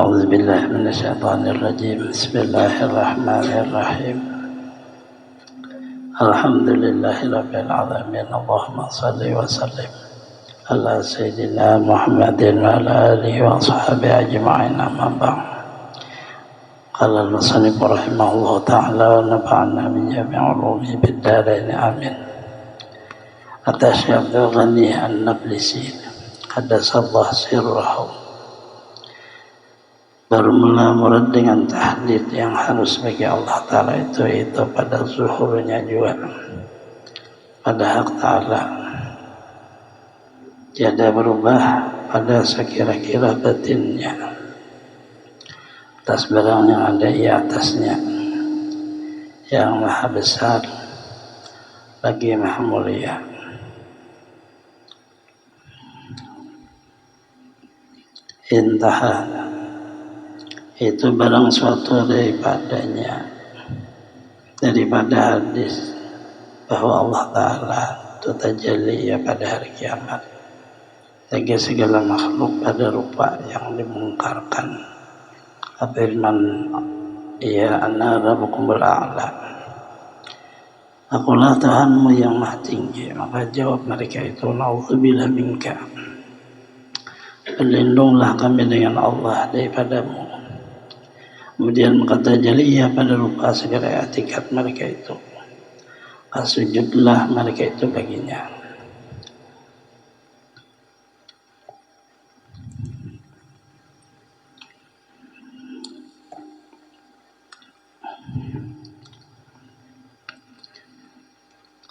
أعوذ بالله من الشيطان الرجيم. بسم الله الرحمن الرحيم. الحمد لله رب العالمين. اللهم صل وسلم على سيدنا محمد وعلى آله وأصحابه أجمعين. أما بعد. قال المصنف رحمه الله تعالى ونفعنا بجميع علومه بالدارين آمين. Atas Abdul Ghani An-Nablisi Qaddasallahu sirrahu bermula murad dengan tahdid yang harus bagi Allah Ta'ala itu pada zuhurnya juga pada hak Ta'ala, tiada berubah pada sekira-kira batinnya atas barang yang ada di atasnya, yang maha besar lagi maha mulia. Intaha itu barang suatu daripada hadis bahwa Allah Ta'ala itu tajalli ya pada hari kiamat bagi segala makhluk pada rupa yang dimungkarkan. Firman ya ana rabbukumul a'la, akulah Tuhanmu yang maha tinggi. Maka jawab mereka itu, na'udzubillah minka, berlindunglah kami dengan Allah daripadamu. Kemudian berkata jaliyah pada rupa segala etikat mereka itu, sujudlah mereka itu baginya.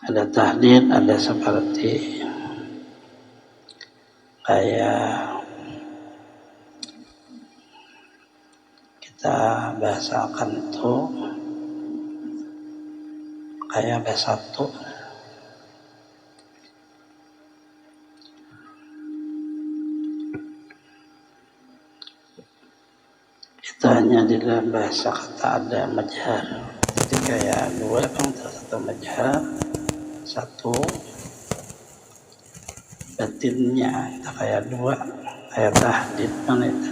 Ada tahdid, ada seperti kayak kita bahasakan itu kayak besatu. Itu hanya di dalam bahasa kata ada majhar. Jadi kayak dua satu majhar, satu batinnya. Kita kayak dua, kayak tahdid mana itu.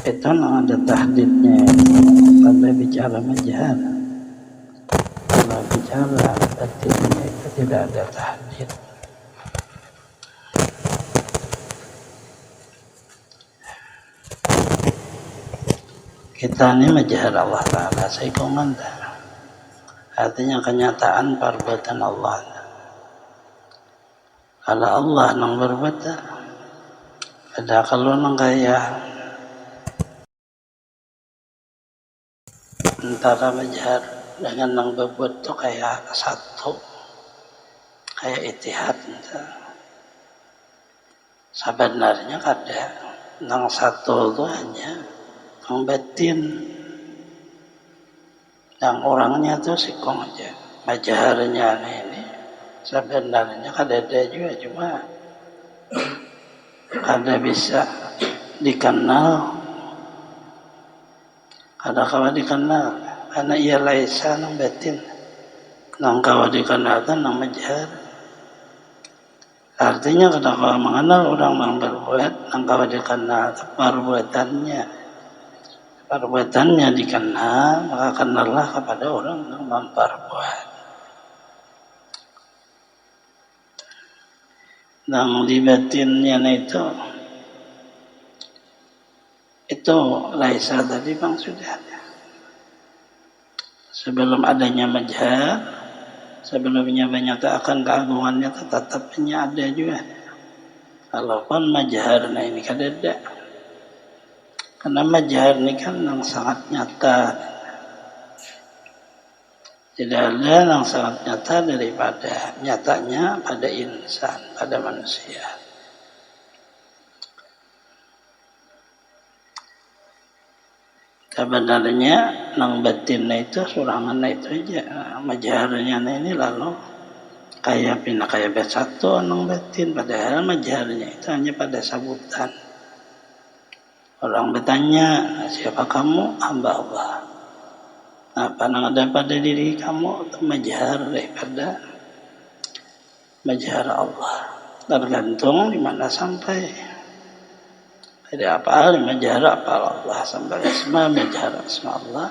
Itu ada tahdidnya pada bicara majhar. Kalau bicara batinnya itu tidak ada tahdid. Kita ini majhar Allah Ta'ala seikongan, artinya kenyataan perbuatan Allah. Kalau Allah nang berbuat ada kalau nang kaya antara majhar dengan nang berbuat itu kayak satu, kayak itihad. Sebenarnya ada nang satu itu hanya nang batin, yang orangnya itu sikong aja. Majharnya ini sebenarnya ada juga, cuma ada bisa dikenal, ada kawa dikenal karena ia laisa nang batin, nang kawa dikenal itu nang majhar. Artinya kada kawa mengenal orang nang berbuat, nang kawa dikenal perbuatannya dikenal, maka kenallah kepada orang yang memperbuat. Nang di batinnya itu laisa tadi bang sudah ada. Sebelum adanya majhar, sebelumnya menyatakan keagungannya tetapnya ada juga. Kalaupun majhar ini kan ada. Karena majhar ini kan yang sangat nyata. Tidak ada yang sangat nyata daripada nyatanya pada insan, pada manusia. Sebenarnya nang batinnya itu surangannya itu aja, majharnya ini lalu kayak pindah kayak besatu nang batin, padahal majharnya itu hanya pada sabutan. Orang bertanya, siapa kamu? Hamba Allah. Apa yang ada pada diri kamu? Itu majhar daripada majhar Allah. Tergantung di mana sampai. Dari apa? Di majhar apa Allah sampai asma majhar asma Allah.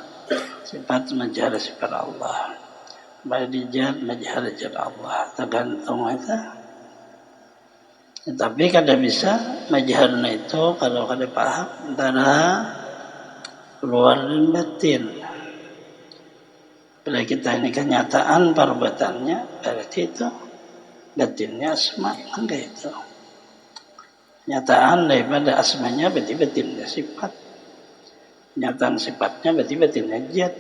Sifat majhar sifat Allah. Majhar majhar Allah. Tergantung itu. Tapi kada bisa majharna itu kalau kada paham antara luar dan batin. Bila kita ini kenyataan perbuatannya, berarti itu batinnya asma, enggak itu. Kenyataan daripada asmanya berarti batinnya sifat. Kenyataan sifatnya berarti batinnya zat.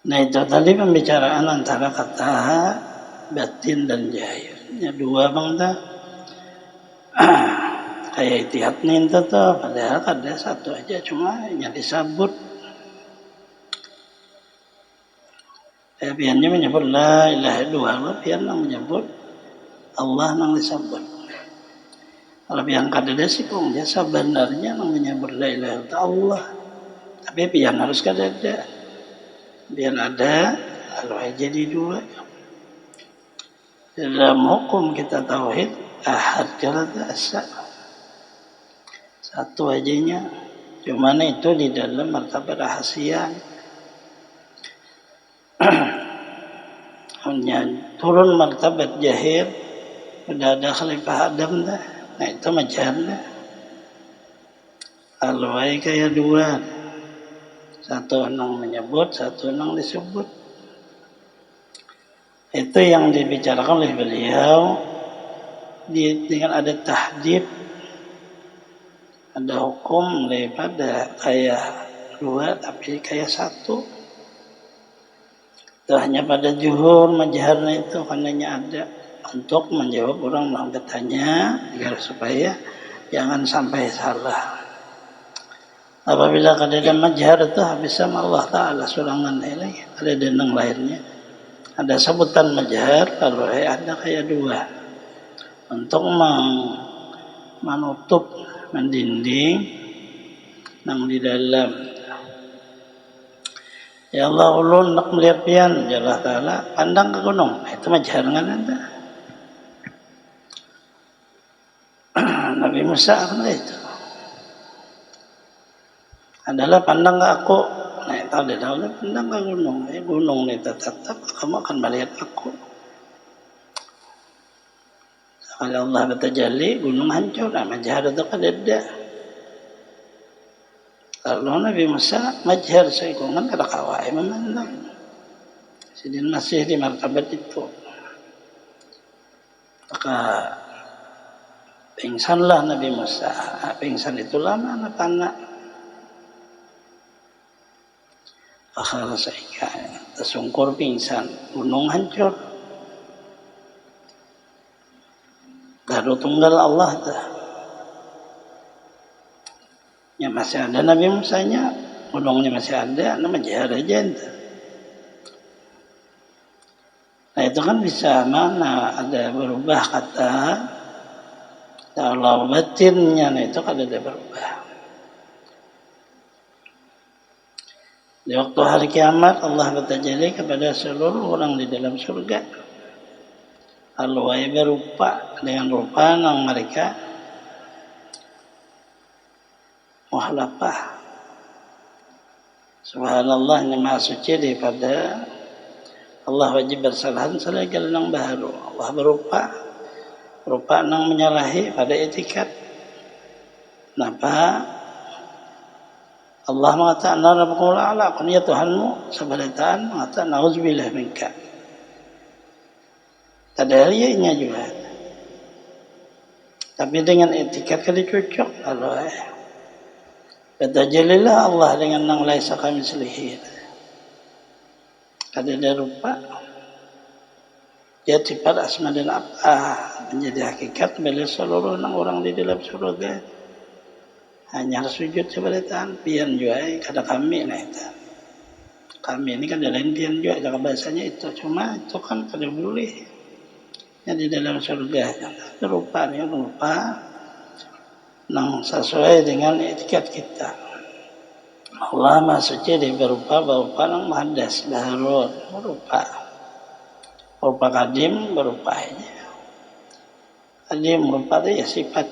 Nah itu tadi pembicaraan antara kata batin dan zahir. Ya dua bang dah. Kayak itihad nih itu tuh, padahal ada satu aja cuma yang disebut. Kayak piannya menyebut la ilaha illallah, pian yang menyebut Allah yang disebut. Kalau pian kada ada sih pun dia sebenarnya yang menyebut la ilaha illallah Allah. Tapi pian harus kada ada. Biar ada, lalu jadi dua. Dalam hukum kita tauhid, ahad kala asa. Satu ajanya. Cuman itu di dalam martabat rahasia. Hanya turun martabat jahir, sudah ada khalifah Adam dah. Nah itu macam dah. Lalu kayak dua. Satu nang menyebut, satu nang disebut. Itu yang dibicarakan oleh beliau dengan ada tahdid, ada hukum daripada kayak dua tapi kayak satu. Itu hanya pada juhur majharnya itu karenanya ada untuk menjawab orang yang bertanya agar supaya jangan sampai salah. Apabila kada ada majhar itu habis sama Allah Ta'ala surangan ini ada denang lainnya. Ada sebutan majhar kalau ada kayak dua. Untuk menutup, mendinding nang di dalam. Ya Allah ulun nak melihat pian, ya Allah Ta'ala pandang ke gunung. Itu majhar kan ada. Nabi Musa kan itu. Adalah pandang ke aku. Nah, itu adalah pandang ke gunung. Gunung ini tetap kamu akan melihat aku. Kalau Allah bertajalli, gunung hancur. Nah, majhar itu kan ada. Kalau Nabi Musa, majhar seikungan kada kawai memandang. Sidin masih di martabat itu. Maka pingsanlah Nabi Musa. Pingsan itu lama anak-anak. Akal saya tersungkur pingsan, gunung hancur. Garu tunggal Allah dah. Ya masih ada Nabi Musa-nya, gunungnya masih ada, namanya aja entah. Nah itu kan bisa mana ada berubah kata kalau batinnya, nah itu kan ada berubah. Di waktu hari kiamat Allah bertajalli kepada seluruh orang di dalam surga. Allah berupa dengan rupa yang mereka muhalafah. Subhanallah ini maha suci daripada Allah wajib bersalahan selagi yang baru. Allah berupa yang menyalahi pada etikat. Kenapa? Allah mengatakan Rabbukumul a'la, kun ya Tuhanmu sebalitaan mengatakan nauzubillah minka. Tadaliyahnya juga. Tapi dengan etikat kada cocok Allah. Bertajallilah Allah dengan nang laisa kamitslihi. Kada ada rupa. Dia sifat asma dan apa menjadi hakikat bagi seluruh orang di dalam surga. Hanya sujud sebalitaan pian juga kada kami nah itu. Kami ini kan ada lain juga cara bahasanya itu, cuma itu kan kada boleh. Yang di dalam surga rupa yang sesuai dengan etiket kita. Allah Maha Suci di berupa nang mahadas baharun berupa kadim berupanya. Kadim berupa itu ya sifat.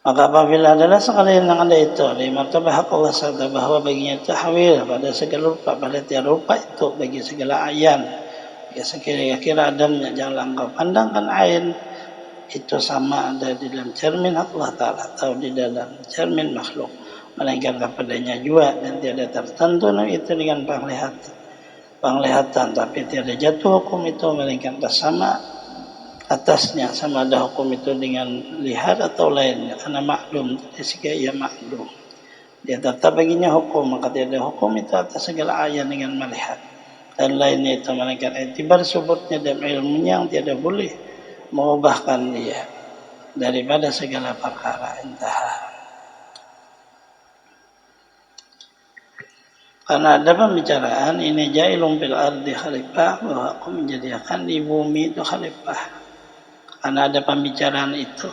Maka apabila adalah sekalian yang ada itu di martabah hak Allah SWT bahwa baginya tahwil pada segala rupa, pada tiada rupa itu bagi segala ayan, ya sekira-kira adamnya jangan kau pandangkan ain itu sama ada di dalam cermin hak Allah Ta'ala atau di dalam cermin makhluk, melainkan kepadanya juga dan tiada tertentu itu dengan penglihatan, tapi tiada jatuh hukum itu melainkan bersama atasnya, sama ada hukum itu dengan lihat atau lainnya, karena maklum dari segi ia maklum dia tetap baginya hukum, maka tiada hukum itu atas segala ayan dengan melihat dan lainnya itu melainkan itibar subutnya dan ilmunya yang tiada boleh mengubahkan dia daripada segala perkara. Intah. Karena ada pembicaraan ini jailum fil ardi khalifah, bahwa aku menjadikan di bumi itu khalifah. Karena ada pembicaraan itu,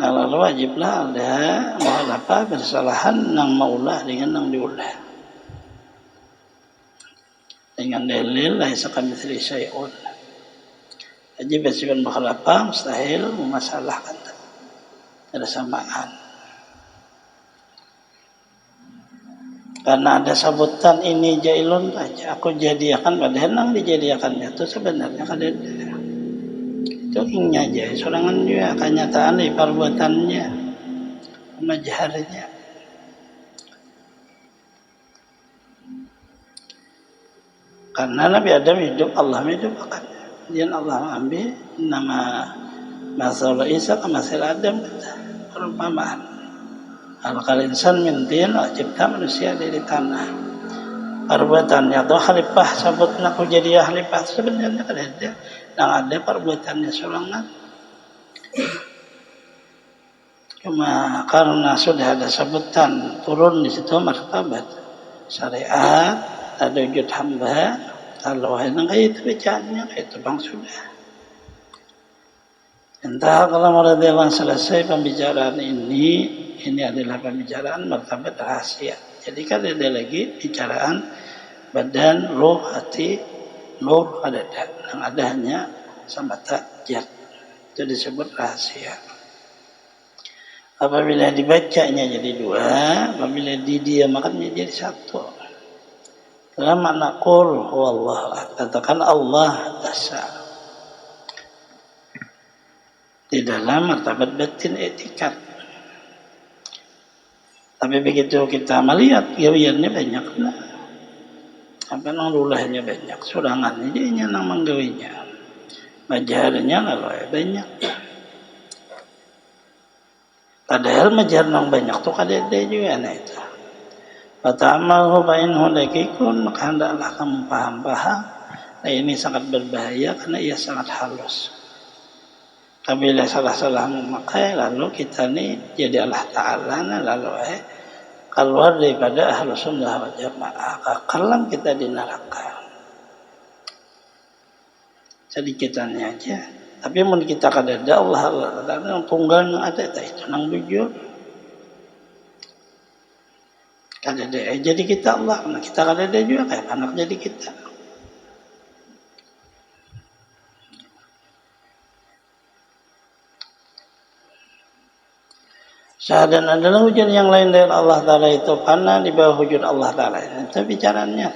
nah lalu wajiblah ada muhalafah bersalahan nang maulah dengan nang diulah dengan dalil laisa kamitslihi syai'un. Wajib bersifat mukhalafah mustahil memasalahkan, ada samaan. Karena ada sabutan ini jailun aja, aku jadikan, padahal nang dijadikannya itu sebenarnya kada itu ingnya aja, sorangan juga kenyataan di perbuatannya, majaharnya. Karena Nabi Adam hidup, Allah hidupkan. Dan Allah ambil nama masalah Isa ke masalah Adam, perumpamaan. Al-kal insan min tin, cipta manusia dari tanah. Perbuatannya atau khalifah, sabut nak jadi khalifah sebenarnya kan ada. Yang ada perbuatannya sorangan. Cuma karena sudah ada sebutan turun di situ martabat syariat, ada wujud hamba, kalau yang kayak itu bacaannya kayak itu bang sudah. Entah kalau radhiyallahu selesai pembicaraan ini adalah pembicaraan martabat rahasia. Jadi kan ada lagi bicaraan badan, roh, hati, nur ada. Yang ada hanya samata jad, itu disebut rahasia. Apabila dibacanya jadi dua, apabila didiamakannya jadi satu. Dalam makna qul huwallah, katakan Allah asa. Di dalam martabat batin etikat. Tapi begitu kita melihat gawiannya banyak lah. Apa nang lulahnya banyak, surangannya dia nang menggawinya. Majarnya kalau banyak. Padahal majar nang banyak tu kada ada juga nah itu. Fata'amahu bainhu dakikun, maka hendaklah kamu paham-paham. Nah ini sangat berbahaya karena ia sangat halus. Apabila salah-salah memakai, lalu kita ni jadi Allah Ta'ala, lalu keluar daripada Ahlus Sunnah wal Jamaah, kelam kita di neraka. Sedikitannya aja. Tapi mun kita kada ada Allah yang tunggal yang ada itu nang bujur. Kada ada jadi kita Allah, nah kita kada ada juga kayak anak jadi kita. Syahadan adalah wujud yang lain dari Allah Ta'ala itu karena di bawah wujud Allah Ta'ala. Itu bicaranya.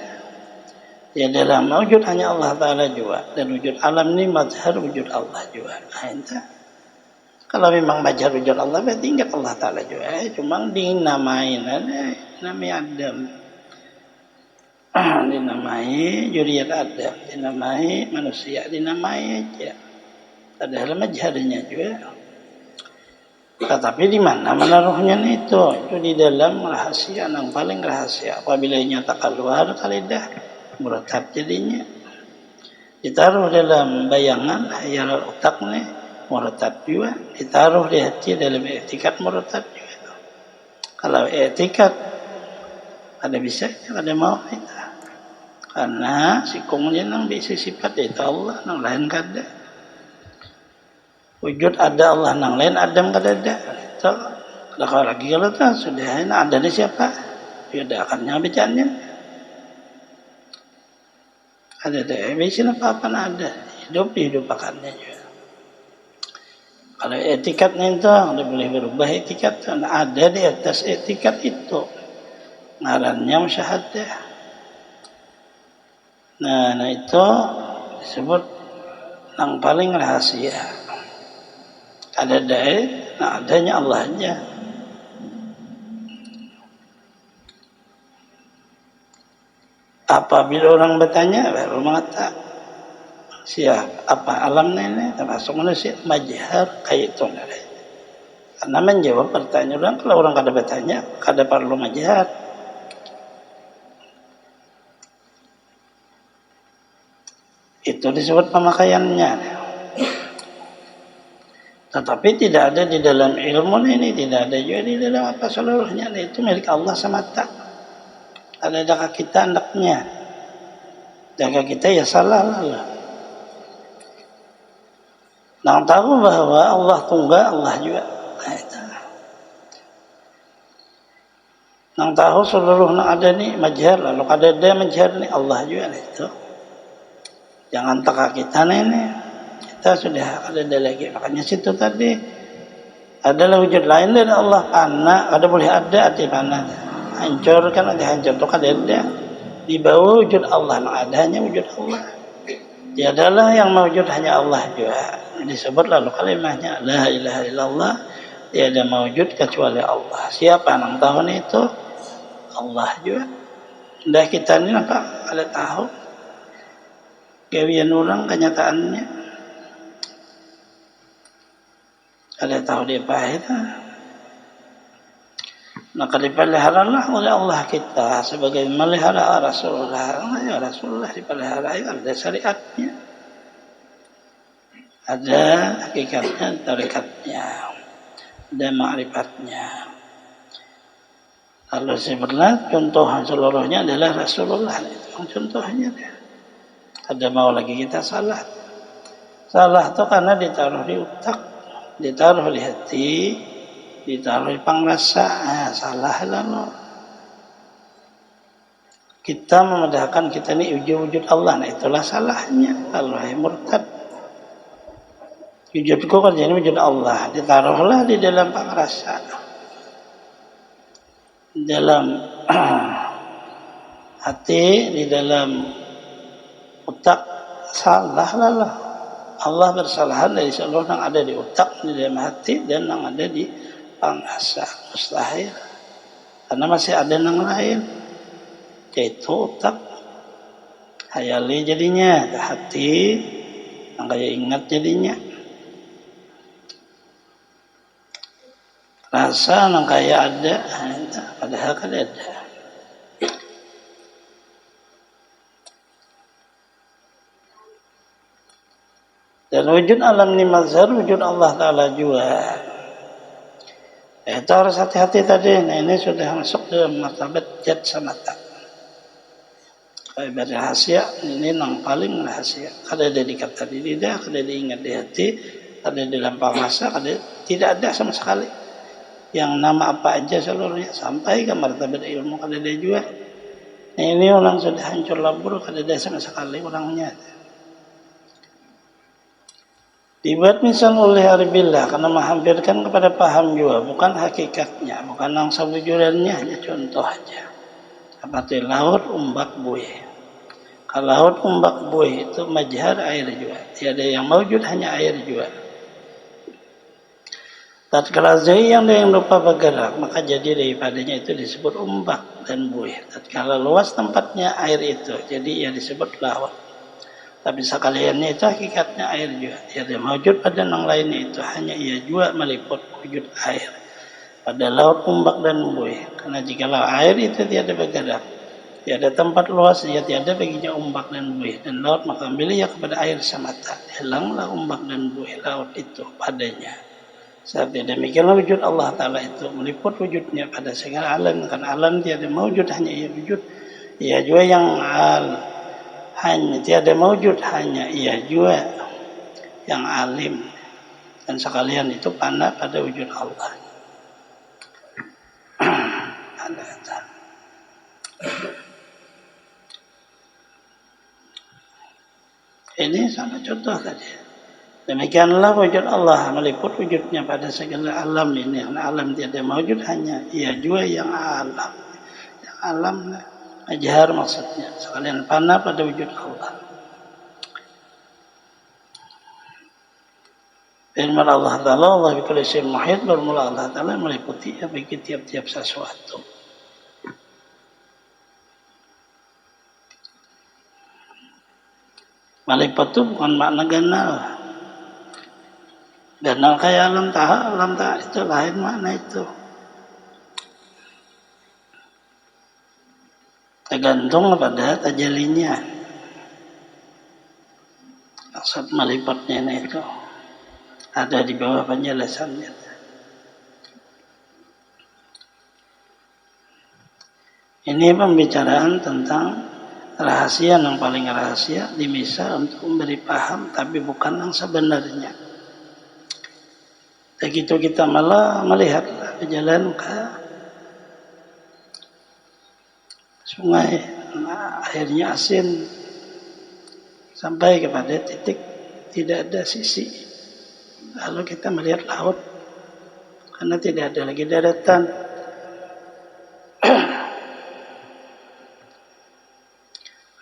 Ya dalam wujud hanya Allah Ta'ala juga. Dan wujud alam ini mazhar wujud Allah juga. Nah, itu. Kalau memang mazhar wujud Allah, berarti ingat Allah Ta'ala juga. Cuma dinamain. Namanya Adam. Dinamai juriyat Adam. Dinamai manusia. Dinamai aja. Padahal mazharnya juga. Tetapi di mana ruhnya itu di dalam rahasia yang paling rahasia. Apabila nyata keluar kali dah murtad jadinya. Ditaruh dalam bayangan hayal otak nih, murtad juga, ditaruh di hati dalam i'tikad murtad juga. Kalau i'tikad ada bisa, ada mau itu. Karena si kungnya nang bisa sifat itu Allah, nang lain kada. Wujud ada Allah, nang lain Adam kada ada. Itu kalau lagi kalau tuh sudah ada di siapa? Ya ada akannya bicaranya. Ada bisa apa ada. Hidup akannya juga. Kalau etikatnya itu udah boleh berubah etikat, ada di atas etikat itu. Ngarannya musyahadah. Nah itu disebut yang paling rahasia. Ada dai, nah adanya Allah aja. Apabila orang bertanya, baru mengatakan siap apa alam ini termasuk manusia majhar kayak itu. Karena menjawab pertanyaan orang, kalau orang kada bertanya, kada perlu majhar. Itu disebut pemakaiannya. Tetapi tidak ada di dalam ilmu ini, tidak ada juga di dalam apa seluruhnya. Itu milik Allah semata. Ada jaga kita hendaknya. Jaga kita ya salah lah. Nang tahu bahwa Allah tunggal, Allah juga. Nah, itu. Nang tahu seluruh nang ada ni majhar, lalu kada ada majhar ni Allah juga itu. Jangan taka kita ini. Kita sudah ada lagi. Makanya situ tadi adalah wujud lain dari Allah. Anak ada boleh ada di mana. Hancurkan ada hancur itu kada ada. Di bawah wujud Allah, nah adanya wujud Allah. Dia adalah yang mewujud hanya Allah juga. Disebut lalu kalimahnya la ilaha illallah, tiada mewujud kecuali Allah. Siapa yang tahu itu? Allah juga. Dah kita ini apa? Ada tahu gawian orang kenyataannya. Ada tahu dia pahit. Maka dipeliharalah oleh Allah kita sebagai melihara Rasulullah. Ya Rasulullah dipelihara ada syariatnya. Ada hakikatnya, tarikatnya, ada ma'rifatnya. Lalu sebenarnya contoh seluruhnya adalah Rasulullah. Itu contohnya dia. Ada mau lagi kita salah. Salah itu karena ditaruh di otak, ditaruh di hati, ditaruh di pangrasa. Salah lalu. Kita memedahkan kita ini wujud Allah. Nah itulah salahnya. Allah yang murtad. Wujudku kerjanya wujud Allah. Ditaruhlah di dalam pangrasa. Di dalam hati, di dalam otak. Salah lah. Allah bersalahan dari seluruh yang ada di otak, di dalam hati, dan yang ada di pangrasa. Mustahil. Karena masih ada yang lain. Yaitu otak. Hayali jadinya. Hati. Yang kayak ingat jadinya. Rasa yang kayak ada. Padahal kan ada. Dan wujud alam ni mazhar, wujud Allah Ta'ala juga. Itu harus hati-hati tadi. Nah, ini sudah masuk dalam martabat jad samata. Kalau rahasia, ini yang paling rahasia. Kada ada di kata di lidah, kada diingat di hati, kada di dalam pangrasa, kada tidak ada sama sekali. Yang nama apa aja seluruhnya sampai ke martabat ilmu kada ada juga. Nah, ini orang sudah hancur labur, kada ada sama sekali orangnya. Dibuat misal oleh Aribillah karena menghampirkan kepada paham juga, bukan hakikatnya, bukan yang sewujudannya, hanya contoh aja. Seperti laut, ombak, buih. Kalau laut, ombak, buih itu majhar air juga. Tiada yang mewujud, hanya air juga. Tatkala zai yang lupa bergerak, maka jadi daripadanya itu disebut ombak dan buih. Tatkala luas tempatnya air itu, jadi ia disebut laut. Tapi sekaliannya itu hakikatnya air juga. Tiada mewujud pada yang lainnya itu. Hanya ia juga meliput wujud air. Pada laut, ombak dan buih. Karena jika air itu tiada bergerak. Tiada tempat luas ia tiada baginya ombak dan buih dan laut, maka ambil ia kepada air semata. Hilanglah ombak dan buih laut itu padanya. Saat demikianlah wujud Allah Ta'ala itu meliput wujudnya pada segala alam. Karena alam tiada mewujud, hanya ia wujud. Ia juga yang hanya tiada mewujud, hanya ia juga yang alim. Dan sekalian itu pandai pada wujud Allah. Ini sama contoh tadi. Demikianlah wujud Allah meliput wujudnya pada segala alam ini. Karena alam tiada mewujud, hanya ia juga yang alam. Yang alam ajar maksudnya. Sekalian pandai pada wujud Allah. Firman Allah Ta'ala, Allah bikulli syai'in muhit, bermula Allah Ta'ala meliputi bagi tiap-tiap sesuatu. Melipat itu bukan makna ganal. Ganal kayak alam tak itu lain makna itu. Tergantung pada tajalinya. Maksud melipatnya itu ada di bawah penjelasannya. Ini pembicaraan tentang rahasia yang paling rahasia dimisal untuk memberi paham, tapi bukan yang sebenarnya. Begitu kita malah melihat berjalan ke sungai, airnya asin sampai kepada titik tidak ada sisi. Lalu kita melihat laut karena tidak ada lagi daratan.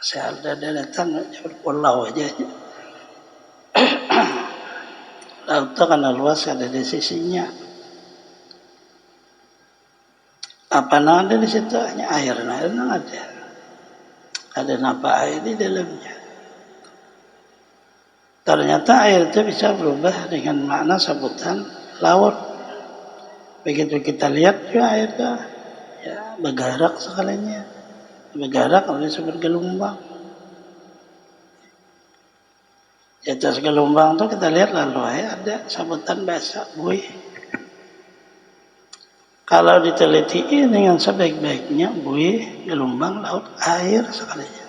Saya ada daratan berpulau aja. Laut itu karena luas ada di sisinya. Apa yang ada di situ hanya air yang ada. Ada napa air di dalamnya. Ternyata air itu bisa berubah dengan makna sebutan laut. Begitu kita lihat juga air itu bergerak sekalinya. Bergerak oleh sumber gelombang. Di atas gelombang itu kita lihat lalu ada sebutan bahasa buih. Kalau diteliti dengan sebaik-baiknya, buih, gelombang, laut, air sekalinya.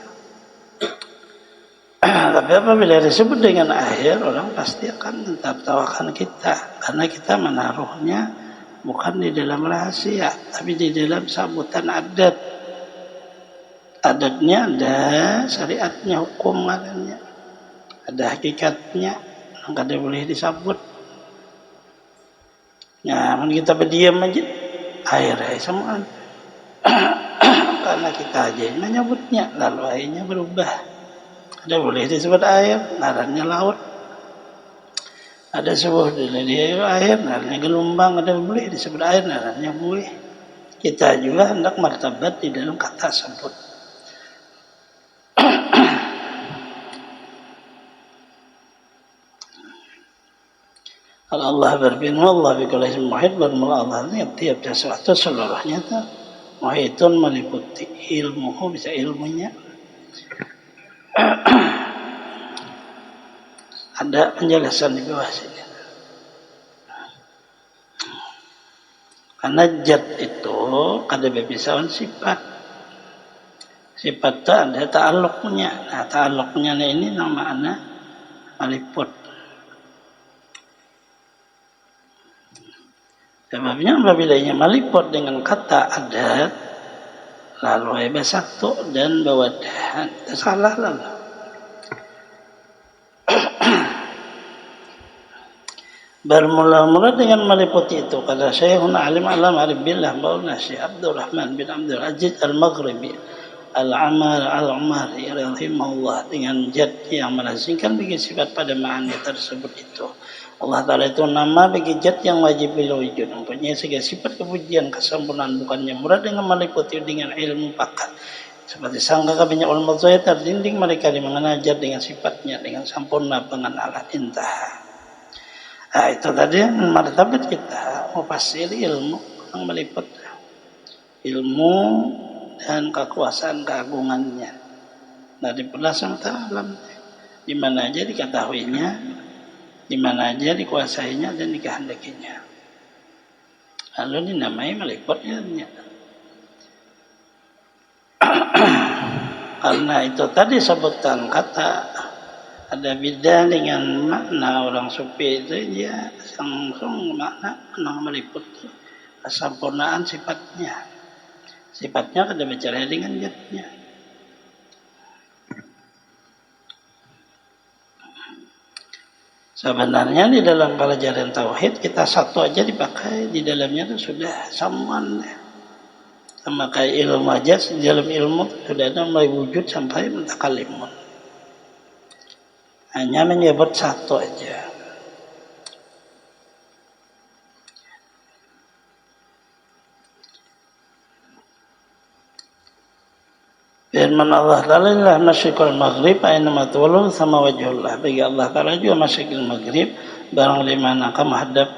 Tapi apabila disebut dengan air, orang pasti akan mentertawakan kita. Karena kita menaruhnya bukan di dalam rahasia, tapi di dalam sambutan adat. Adatnya ada syariatnya, hukum adanya. Ada hakikatnya, yang kada boleh disambut. Ya, kita berdiam aja, air semua. Karena kita aja yang menyebutnya, lalu airnya berubah. Ada boleh disebut air, ngarannya laut. Ada sebuah dia air, ngarannya gelombang. Ada boleh disebut air, ngarannya buih. Kita juga hendak martabat di dalam kata sebut. Kalau Allah berfirman, Allah bikulli syai'in muhit, bermula Allah ini tiap sesuatu seluruhnya itu muhitun meliputi ilmuhu, bisa ilmunya. Ada penjelasan di bawah sini. Karena zat itu kada berpisahkan sifat. Sifat itu ada ta'alluqnya. Nah, ta'alluqnya ini namanya meliput. Sebabnya apabila ia meliput dengan kata adat, lalu bersatu dan bewadahan, salah lalu. Bermula-mula dengan meliputi itu kata Syekhun Alim Alam Arif Billah Maulana Syekh Abdurrahman bin Abdul Aziz Al-Maghribi Al-Amal Al-Umari rahimahullah, dengan zat yang melazimkan bagi sifat pada makna tersebut itu. Allah Ta'ala itu nama bagi zat yang wajib wujud, mempunyai segala sifat kepujian kesempurnaan, bukannya murad dengan meliputi dengan ilmu pakar. Seperti sangka kabinnya ulama zahir terdinding mereka di mengenal zat dengan sifatnya dengan sempurna pengenalan intah. Nah, itu tadi martabat kita mufasir ilmu yang meliput ilmu dan kekuasaan keagungannya dari belasan alam, di mana aja diketahuinya, di mana aja dikuasainya dan dikehendakinya. Lalu dinamai meliputnya. Karena itu tadi sebutan kata ada beda dengan makna orang sufi itu, dia langsung makna meliput kesempurnaan sifatnya. Sifatnya kada bicara dengan zatnya. Sebenarnya di dalam pelajaran tauhid kita satu aja dipakai, di dalamnya itu sudah samaan. Sama kayak ilmu aja, di dalam ilmu sudah ada mulai wujud sampai mutakalimun. Hanya menyebut satu aja. Firman Allah Ta'ala adalah masyrikul maghrib aynama tuwallu sama wajhullah. Bagi Allah Ta'ala juga masyrikul maghrib, barang di mana kamu hadap,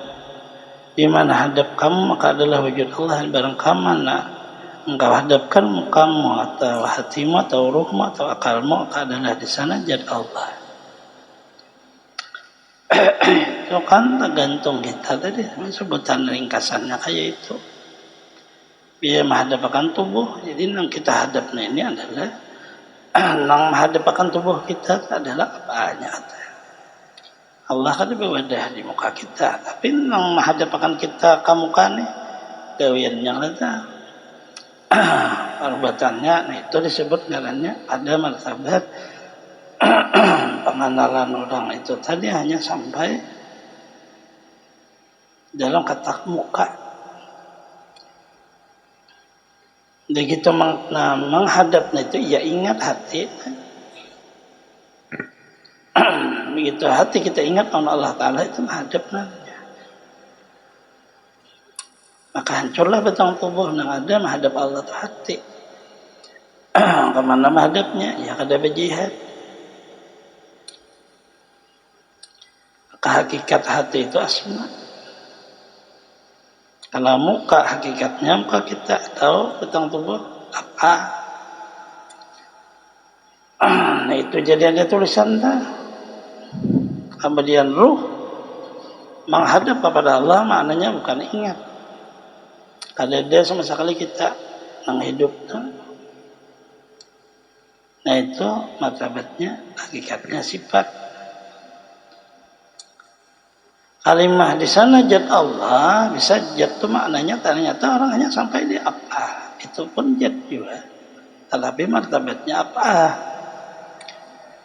di mana hadap kamu maka adalah wujud Allah. Barang kamana engkau hadapkan kamu atau hatimu atau ruhmu atau akalmu maka adalah di sana zat Allah. Itu kan tergantung kita tadi, sebutan ringkasannya kayak itu. Dia menghadapkan tubuh, jadi yang kita hadapnya ini adalah yang menghadapkan tubuh kita adalah apanya. Allah kan berwadah di muka kita, tapi yang menghadapkan kita ke muka nih gawiannya ada perbuatannya. Nah itu disebut ngarannya ada martabat pengenalan orang itu tadi hanya sampai dalam kata muka. Begitu menghadapnya itu ya ingat hati. Begitu hati kita ingat Allah Ta'ala itu menghadapnya. Maka hancurlah batang tubuh yang ada menghadap Allah itu hati. Kemana menghadapnya? Ya kada berjihad. Maka hakikat hati itu asma. Kalau muka hakikatnya muka kita atau batang tubuh apa? Nah itu jadi ada tulisan dah. Kemudian ruh menghadap kepada Allah maknanya bukan ingat. Kada ada sama sekali kita yang hidup. Nah itu martabatnya, hakikatnya sifat. Kalimah di sana zat Allah, bisa zat itu maknanya ternyata orang hanya sampai di apa. Itu pun zat juga. Tetapi martabatnya apa?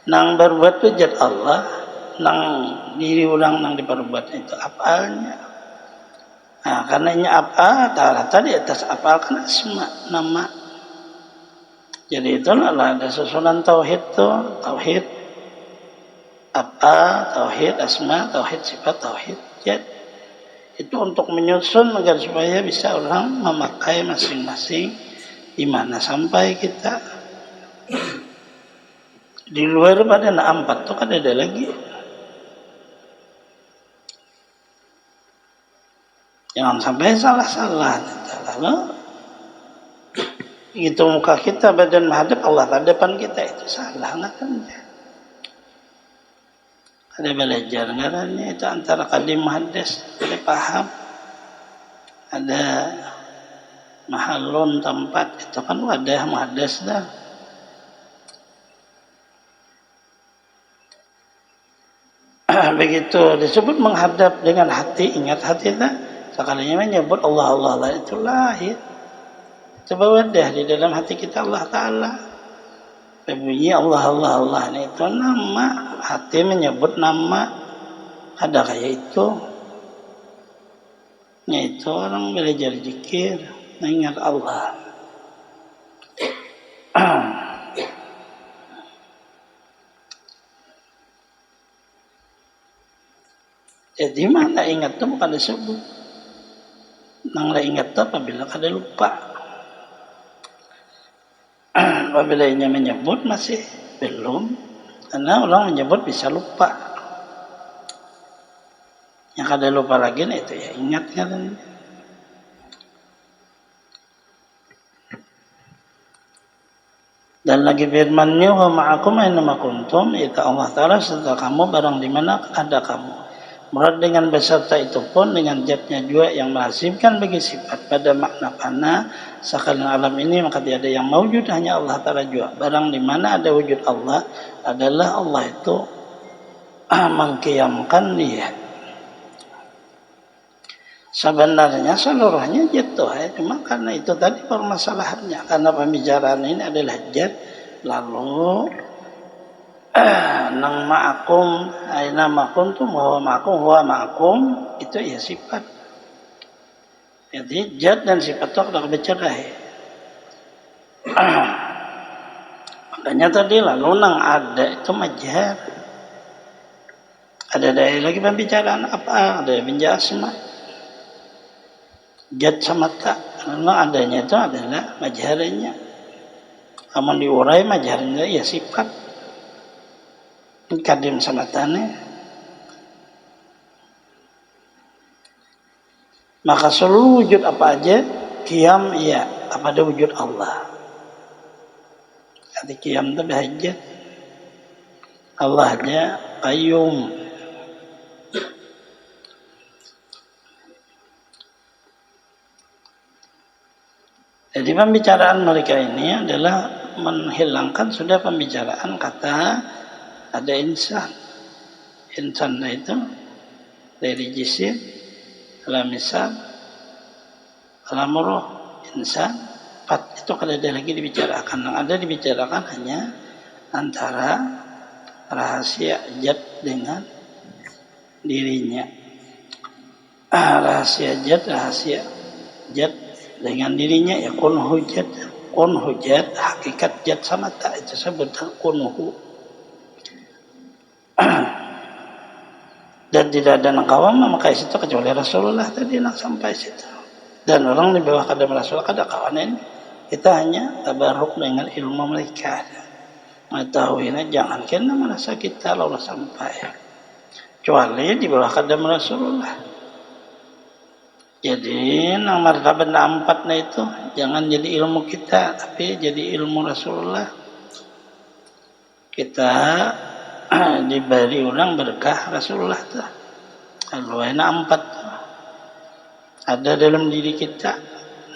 Nang berbuat itu zat Allah, nang diri ulang nang diperbuat itu apalnya. Nah, karenanya apa? Tadi atas apal kan asma, nama. Jadi itulah ada susunan tauhid itu, tauhid apa, tauhid asma, tauhid sifat, tauhid zat. Itu untuk menyusun agar supaya bisa orang memakai masing-masing di mana sampai kita. Di luar pada empat itu kan ada lagi. Jangan sampai salah-salah. Lalu itu muka kita, badan menghadap Allah hadapan kita itu salah nggak kan? Ada belajar ngarannya itu antara kadim muhaddas, ada paham, ada mahallun tempat itu kan wadah muhaddas dah. Begitu disebut menghadap dengan hati, ingat hati dah. Sekalinya menyebut Allah Allah Allah itu lahir. Coba wadah di dalam hati kita Allah Ta'ala. Bunyi Allah Allah Allah itu nama, hati menyebut nama, ada kayak itu. Nah itu orang belajar zikir, mengingat Allah. Jadi mana ingat itu bukan disebut. Nang la ingat itu apabila kada lupa. Apabila ia menyebut masih belum, karena orang menyebut bisa lupa. Yang kada lupa lagi nah itu ya ingat kan. Dan lagi firman-Nya, wa ma'akum aina ma kuntum, itu Allah Ta'ala serta kamu barang di mana ada kamu. Murad dengan beserta itu pun dengan zatnya juga yang melazimkan bagi sifat pada makna fana sekalian alam ini, maka tiada yang mewujud hanya Allah Ta'ala juga. Barang di mana ada wujud Allah adalah Allah itu mengqiyamkan dia. Sebenarnya seluruhnya jatuh ya, cuma karena itu tadi permasalahannya, karena pembicaraan ini adalah jat, lalu nang ma'akum aina ma kuntum huwa ma'akum itu ya sifat. Jadi jat dan sifat itu akan bercerai. Makanya tadi lalu nang ada itu majar. Ada lagi pembicaraan apa? Ada penjelasan jad sama tak, karena adanya itu adalah majharnya. Kamu diurai majharnya ya sifat kadim sama tane. Maka seluruh wujud apa aja qiyam ya kepada wujud Allah. Arti qiyam itu bahajat Allah aja qayyum. Jadi pembicaraan mereka ini adalah menghilangkan sudah pembicaraan kata ada insan. Insan itu dari jisim, alam misal, alam roh, insan, empat itu kalau ada lagi dibicarakan. Yang ada dibicarakan hanya antara rahasia jad dengan dirinya. Rahasia jad dengan dirinya ya kun hujat hakikat jad sama tak itu sebenarnya kunhu. Dan tidak ada nak kawam memakai situ kecuali Rasulullah tadi nak sampai situ. Dan orang di bawah kadam Rasulullah kada kawan ini, kita hanya tabarruk dengan ilmu mereka. Mengetahuinya jangan kena merasa kita lalu sampai. Kecuali di bawah kadam Rasulullah. Jadi nang martabat empatnya itu jangan jadi ilmu kita, tapi jadi ilmu Rasulullah. Kita diberi ulang berkah Rasulullah tuh. Kalau enak empat tuh. Ada dalam diri kita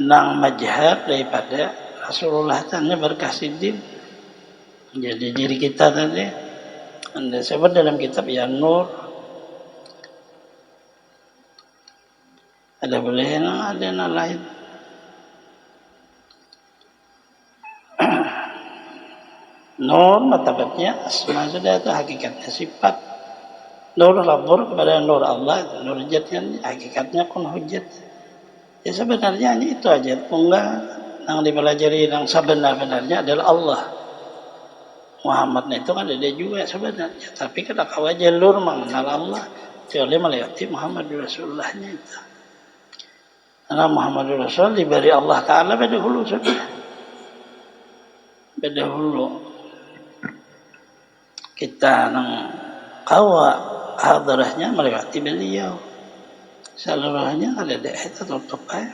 nang majhar daripada Rasulullah tanya berkah sidin. Jadi diri kita tadi anda sebut dalam kitab ya Nur. Ada boleh ada yang lain. Nur martabatnya asma sudah itu hakikatnya sifat. Nur labur kepada nur Allah, nur jatnya hakikatnya kun hujat. Ya sebenarnya ini itu aja. Enggak yang dipelajari yang sebenar-benarnya adalah Allah. Muhammad itu kan ada juga sebenarnya, tapi kada kawa jalur mengenal Allah kecuali melewati Muhammad Rasulullahnya itu. Karena Muhammad Rasul diberi Allah Ta'ala pada hulu sudah. Pada hulu. Kita nang kawa hadirahnya melewati beliau. Seluruhnya ada daerah tutup aja.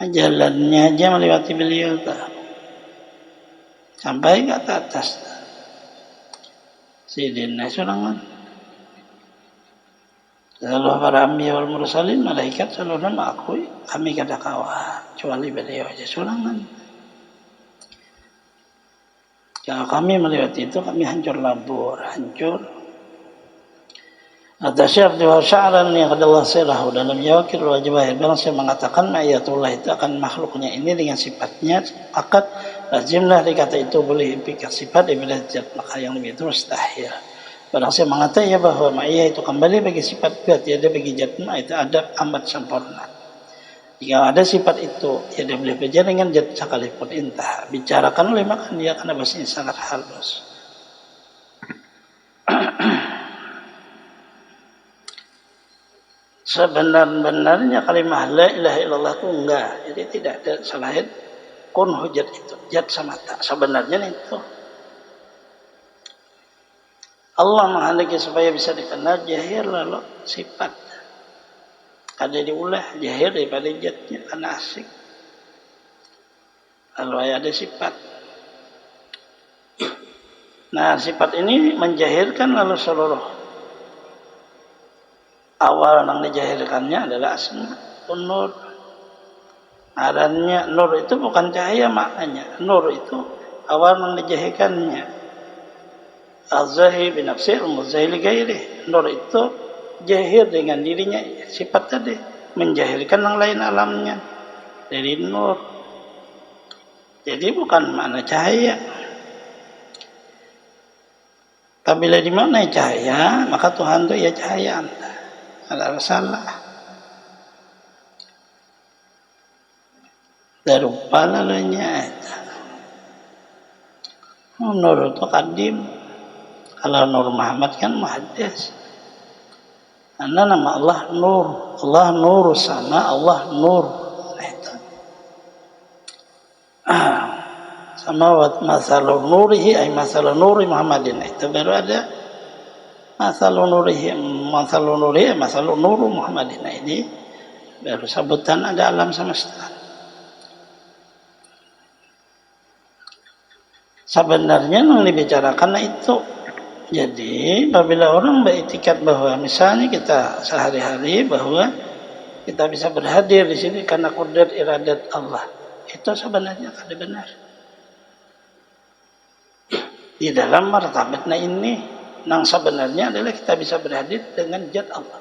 Jalannya aja melewati beliau tak. Sampai ke atas. Sidina surangan. Lalu para ambiya wal mursalin malaikat seluruhnya mengakui kami kada kawan kecuali beliau aja surangan. Kalau kami melewati itu kami hancur labur, hancur. Atas syarah sya'ran yang kada Allah sirah dalam Jawahir wal Jawahir barang saya mengatakan ayatullah itu akan makhluknya ini dengan sifatnya fakat lazimlah dikata itu boleh implikasi sifat bila zat maka yang lebih itu mustahil. Barang saya mengatakan ya bahwa ma'iyah itu kembali bagi sifat zat tiada bagi zatnya itu ada amat sempurna. Jika ada sifat itu tiada boleh berbeda dengan zat sekalipun intah. Bicarakan oleh maka dia karena bahasanya sangat halus. Sebenar-benarnya kalimah la ilaha illallah itu enggak. Jadi tidak ada selain kun hujat itu. Zat semata. Sebenarnya itu. Allah menghendaki supaya bisa dikenal jahir lalu sifat. Ada diulah jahir daripada zatnya karena asik. lalu ada sifat. Nah, sifat ini menjahirkan lalu seluruh awal yang dijahirkannya adalah asma nur. Adanya nur itu bukan cahaya maknanya. Nur itu awal yang dijahirkannya. Az-zahir binafsi al-muzahir gairi. Nur itu jahir dengan dirinya, sifat tadi menjahirkan yang lain alamnya dari nur. Jadi bukan makna cahaya. Apabila dimaknai cahaya, maka Tuhan itu ya cahaya anda. Ada salah. Darupa lalunya itu. Nur itu kadim. Kalau Nur Muhammad kan muhaddis. Karena nama Allah Nur. Allah Nur sama Allah Nur. Nah itu. Sama masalah nurihi ay masalah nuri Muhammadin. Itu baru ada masalah nurihi masalah nuru Muhammadin. Nah, ini baru sebutan ada alam semesta. Sebenarnya yang dibicarakan itu. Jadi apabila orang beriktikad bahwa misalnya kita sehari-hari bahwa kita bisa berhadir di sini karena qudrat iradat Allah, itu sebenarnya tidak benar. Di dalam martabatnya ini, yang sebenarnya adalah kita bisa berhadir dengan zat Allah.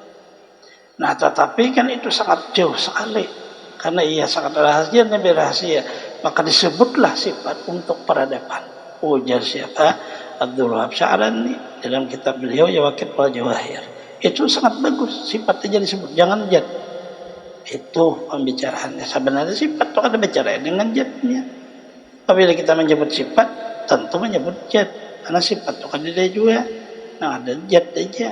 Nah, tetapi kan itu sangat jauh sekali karena ia sangat rahasia dan rahasia, maka disebutlah sifat untuk peradaban. Ujar siapa? Abdul Wahab Sya'rani dalam kitab beliau Yawaqit wal Jawahir. Itu sangat bagus, sifatnya jadi disebut, jangan zat. Itu pembicaraannya. Sebenarnya sifat itu ada bicara dengan zatnya. Apabila kita menyebut sifat, tentu menyebut zat. Karena sifat itu kan dia juga. Nah, ada zat aja.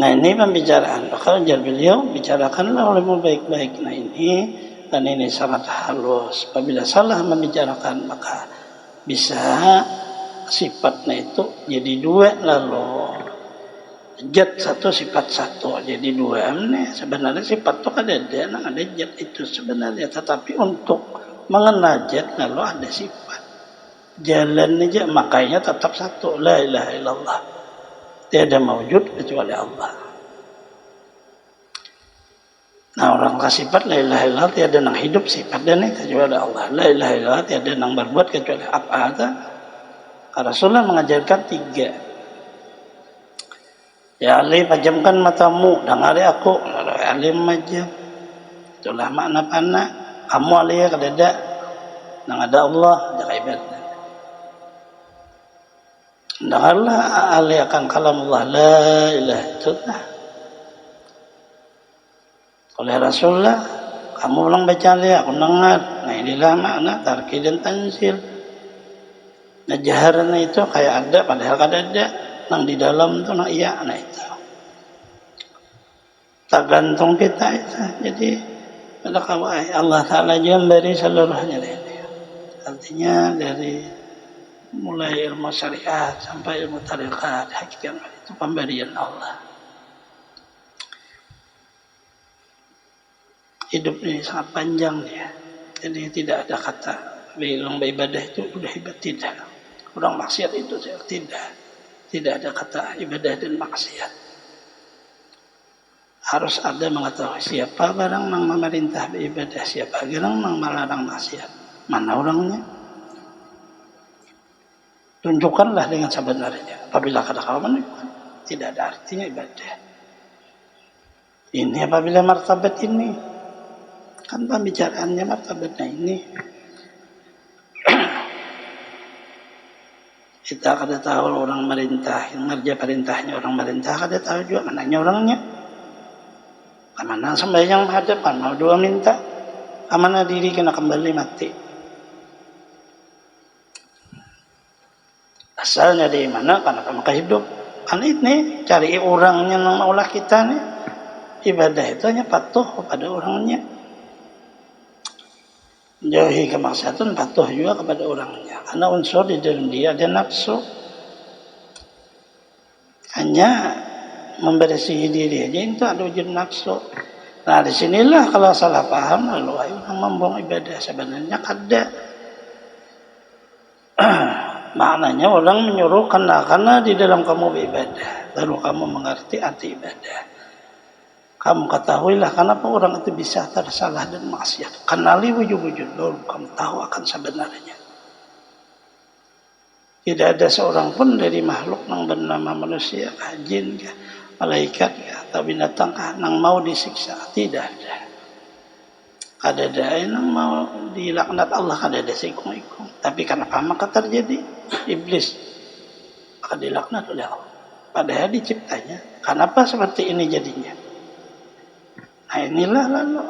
Nah, ini pembicaraan. Maka ujar beliau, bicarakanlah olehmu baik-baik. Nah, dan ini sangat halus. Apabila salah membicarakan, maka bisa sifatnya itu jadi dua lalu. Zat satu, sifat satu. Jadi dua. Sebenarnya sifat itu kan ada zat itu sebenarnya. Tetapi untuk mengenal zat lalu ada sifat. Jalan aja makanya tetap satu. La ilaha illallah. Tiada mawujud kecuali Allah. Nah, orang kasih sifat la ilaha illallah tiada nang hidup sifat dan kecuali Allah. La ilaha illallah tiada nang berbuat kecuali apa ada. Rasulullah mengajarkan 3. Ya Ali, pajamkan matamu, dengari aku. Kalau Ali majam, itulah makna panah. Kamu Ali ya kadada, nang ada Allah jaga ibadah. Dengarlah Ali akan kalam Allah, la ilaha illallah. Oleh Rasulullah, kamu ulang baca Ali, aku dengar. Nah, inilah makna tarki dan tanzil. Nah, jaharan itu kayak ada, padahal kada ada. Nang di dalam itu nang iya, nah itu. Tergantung kita itu. Jadi Allah Ta'ala juga memberi seluruhnya ini. Artinya dari mulai ilmu syariat sampai ilmu tarikat, hakikat itu pemberian Allah. Hidup ini sangat panjang ya. Jadi tidak ada kata bilang beribadah itu udah hebat, tidak. Orang maksiat itu tidak. Tidak ada kata ibadah dan maksiat. Harus ada mengetahui siapa barang yang memerintah beribadah, siapa barang yang melarang maksiat. Mana orangnya? Tunjukkanlah dengan sebenarnya. Apabila kata-kata tidak ada artinya ibadah. Ini apabila martabat ini. Kan pembicaraannya martabatnya ini. Kita kada tahu orang merintah, ngerja perintahnya orang merintah, kada tahu juga mananya orangnya. Kamana sembahyang hadapan, mau doa minta. Kamana diri kena kembali mati. Asalnya dari mana? Karena kamu hidup. Kan ini cari orangnya yang maulah kita nih. Ibadah itu hanya patuh kepada orangnya. Jauhi kemaksiatan, patuh juga kepada orangnya. Karena unsur di dalam dia ada nafsu. Hanya membersihi diri aja itu ada wujud nafsu. Nah disinilah kalau salah paham lalu ayo membuang ibadah sebenarnya kada. Maknanya orang menyuruh karena di dalam kamu beribadah baru kamu mengerti arti ibadah. Kamu ketahuilah kenapa orang itu bisa tersalah dan maksiat. Kenali wujud-wujud baru kamu tahu akan sebenarnya. Tidak ada seorang pun dari makhluk yang bernama manusia, jin, malaikat, atau binatang yang mau disiksa. Tidak ada. Ada yang mau dilaknat Allah, ada sikung-ikung. Tapi kenapa maka terjadi? Iblis akan dilaknat oleh Allah. Padahal diciptanya. Kenapa seperti ini jadinya? Nah inilah lalu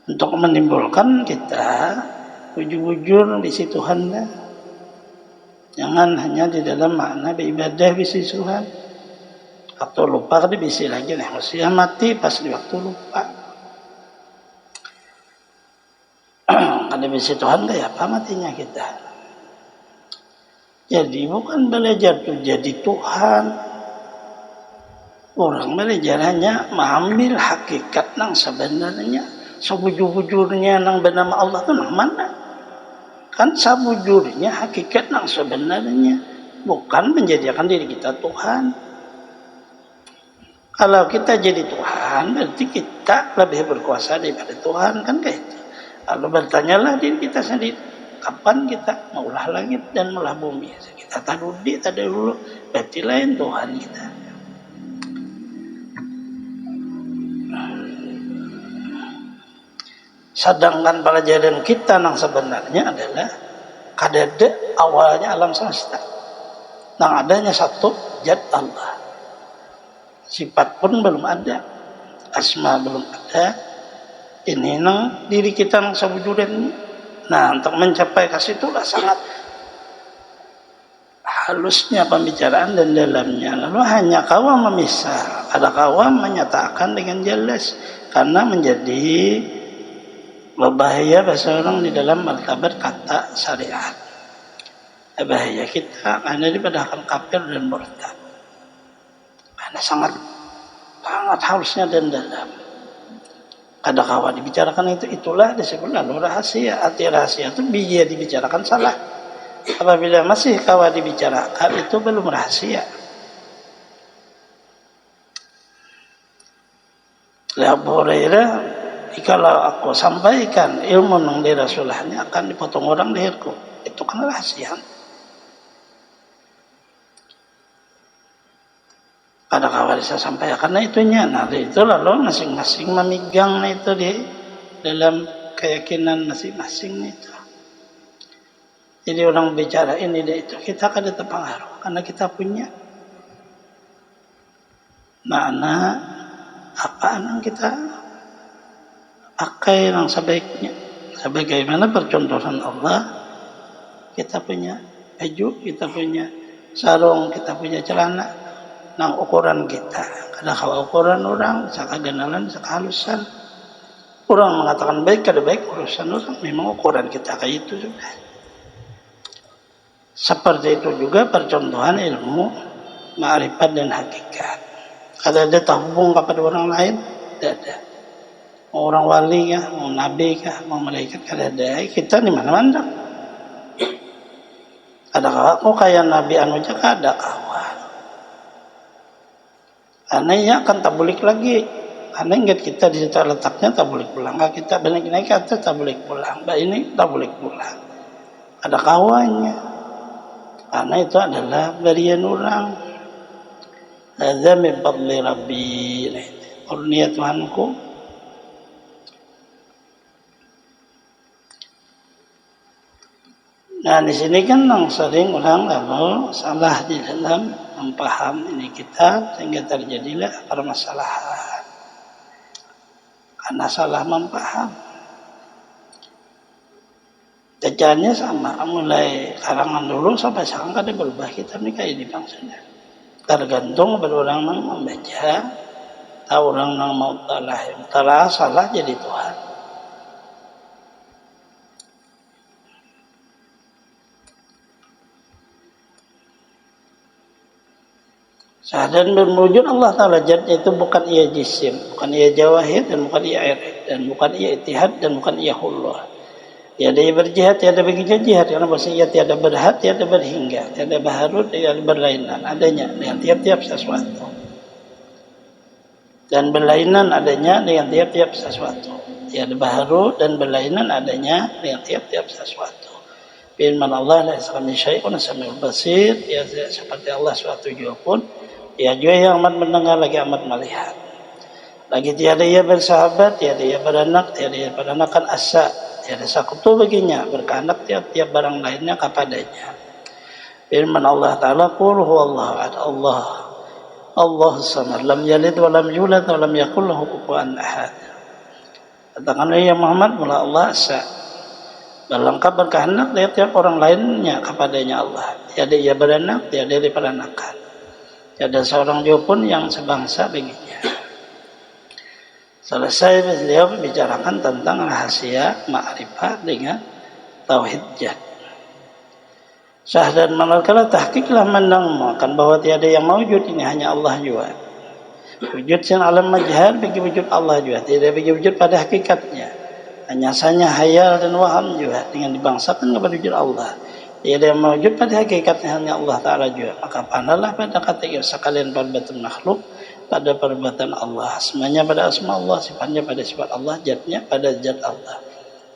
untuk menimbulkan kita wujud-wujud di situ Tuhan. Jangan hanya di dalam makna beribadah bisi Tuhan. Waktu lupa kan bisi lagi nih. Mesti mati pas di waktu lupa. Ada bisi Tuhan kayak apa matinya kita? Jadi bukan belajar tuh jadi Tuhan. Orang belajar hanya mengambil hakikat yang sebenarnya. Sebujur-bujurnya yang bernama Allah itu yang mana? Kan sebujurnya hakikat yang sebenarnya. Bukan menjadikan diri kita Tuhan. Kalau kita jadi Tuhan, berarti kita lebih berkuasa daripada Tuhan. Kan kayak itu. Lalu bertanyalah diri kita sendiri. Kapan kita maulah langit dan maulah bumi? Kita tadi dulu. Berarti lain Tuhan kita. Sedangkan pelajaran kita yang sebenarnya adalah kadada awalnya alam semesta. Yang adanya satu zat Allah. Sifat pun belum ada. Asma belum ada. Ini nang diri kita nang sewujudan. Nah untuk mencapai ke situlah sangat halusnya pembicaraan dan dalamnya. Lalu hanya kawam memisah. Ada kawam menyatakan dengan jelas. Karena menjadi berbahaya bahasa orang di dalam martabat kata syariat. Bahaya kita karena dipedahkan kafir dan murtad. Karena sangat halusnya dan dalam. Ada kawan dibicarakan itulah disebut lalu rahasia. Arti rahasia itu bisa dibicarakan salah. Apabila masih kawan dibicarakan itu belum rahasia. Abu Hurairah, kalau aku sampaikan ilmu yang dari Rasulullah akan dipotong orang leherku. Itu kan rahasia. Ada kawan saya sampaikan karena itunya. Nah itu lalu masing-masing memegang itu di dalam keyakinan masing-masing itu. Jadi orang bicara ini dan itu kita akan terpengaruh karena kita punya makna apa yang kita pakai yang sebaiknya. Sebagaimana percontohan Allah, kita punya baju, kita punya sarung, kita punya celana, nang ukuran kita. Karena kalau ukuran orang, bisa keganalan, bisa kehalusan. Orang mengatakan baik, kada baik, urusan orang. Memang ukuran kita kayak itu juga. Seperti itu juga percontohan ilmu, ma'rifat dan hakikat. Ada terhubung kepada orang lain? Tidak ada. Mau orang wali kah, mau nabi kah, mau malaikat kada ada. Kita di mana-mana. Ada kau kayak nabi anu aja kada kawan. Karena ya akan tabulik lagi. Karena ingat kita di situ letaknya tabulik pulang. Kita benar-benar kata tabulik pulang. Mbak ini tabulik pulang. Ada kawannya. Karena itu adalah berian orang. Hadza min fadli rabbi. Kurnia Tuhanku. Nah di sini kan yang sering orang lalu salah di dalam mempaham ini kita sehingga terjadilah permasalahan karena salah mempaham. Jajannya sama mulai karangan dulu sampai sekarang kan berubah kita nih kayak ini bangsanya. Tergantung pada orang yang membaca, tahu orang yang mau talah salah jadi Tuhan. Dan berwujud Allah Ta'ala zat itu bukan ia jisim, bukan ia jawahir, dan bukan ia irid, dan bukan ia itihad, dan bukan ia hullah. Tiada ia berjihad, tiada begitu jihad, karena bahasa ia tiada berhad, tiada berhingga, tiada baharut, tiada berlainan, adanya dengan tiap-tiap sesuatu. Dan berlainan adanya dengan tiap-tiap sesuatu. Tiada baharu dan berlainan adanya dengan tiap-tiap sesuatu. Firman Allah, la yasami syai'un as-sami'ul basir, ya seperti Allah suatu jua pun, ya juga yang amat mendengar lagi amat melihat. Lagi tiada ia bersahabat, tiada ia beranak, tiada ia beranakan asa, tiada sekutu baginya, berkehendak tiap-tiap barang lainnya kepadanya. Firman Allah Ta'ala, qul huwallahu ahad, Allahu samad, lam yalid wa lam yulad wa lam yakul lahu kufuwan ahad. Katakanlah ya Muhammad, mula Allah asa, berlengkap berkehendak tiap-tiap orang lainnya kepadanya Allah. Tiada ia beranak, tiada diperanakan. Tiada seorang juga pun yang sebangsa baginya. Selesai beliau membicarakan tentang rahasia ma'rifat dengan tauhid zat. Syah dan manakala tahqiqlah menangkan bahwa tiada yang mawujud, ini hanya Allah juga. Wujud sin alam majhar bagi wujud Allah juga, tidak bagi wujud pada hakikatnya. Hanya saja hayal dan waham juga dengan dibangsakan kepada wujud Allah. Tiada yang mewujud pada hakikatnya hanya Allah Ta'ala juga. Maka pandanglah pada kategori sekalian perbuatan makhluk pada perbuatan Allah. Semuanya pada asma Allah, sifatnya pada sifat Allah, zatnya pada zat Allah.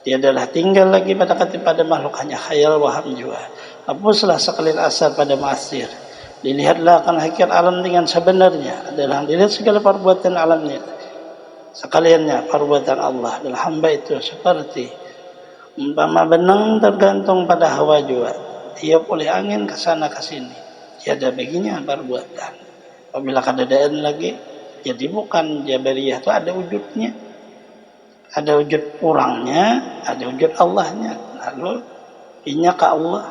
Tiadalah tinggal lagi pada makhluk, hanya khayal waham juga. Hapuslah sekalian asar pada ma'asir. Dilihatlah akan hakikat alam dengan sebenarnya. Adalah dilihat segala perbuatan alamnya, sekaliannya perbuatan Allah. Dan hamba itu seperti umpama benang tergantung pada hawa juga, tiup oleh angin ke sana ke sini, tiada baginya perbuatan. Apabila kadadaan lagi, jadi bukan Jabariyah itu ada wujudnya, ada wujud orangnya, ada wujud Allahnya. Lalu inya ke Allah,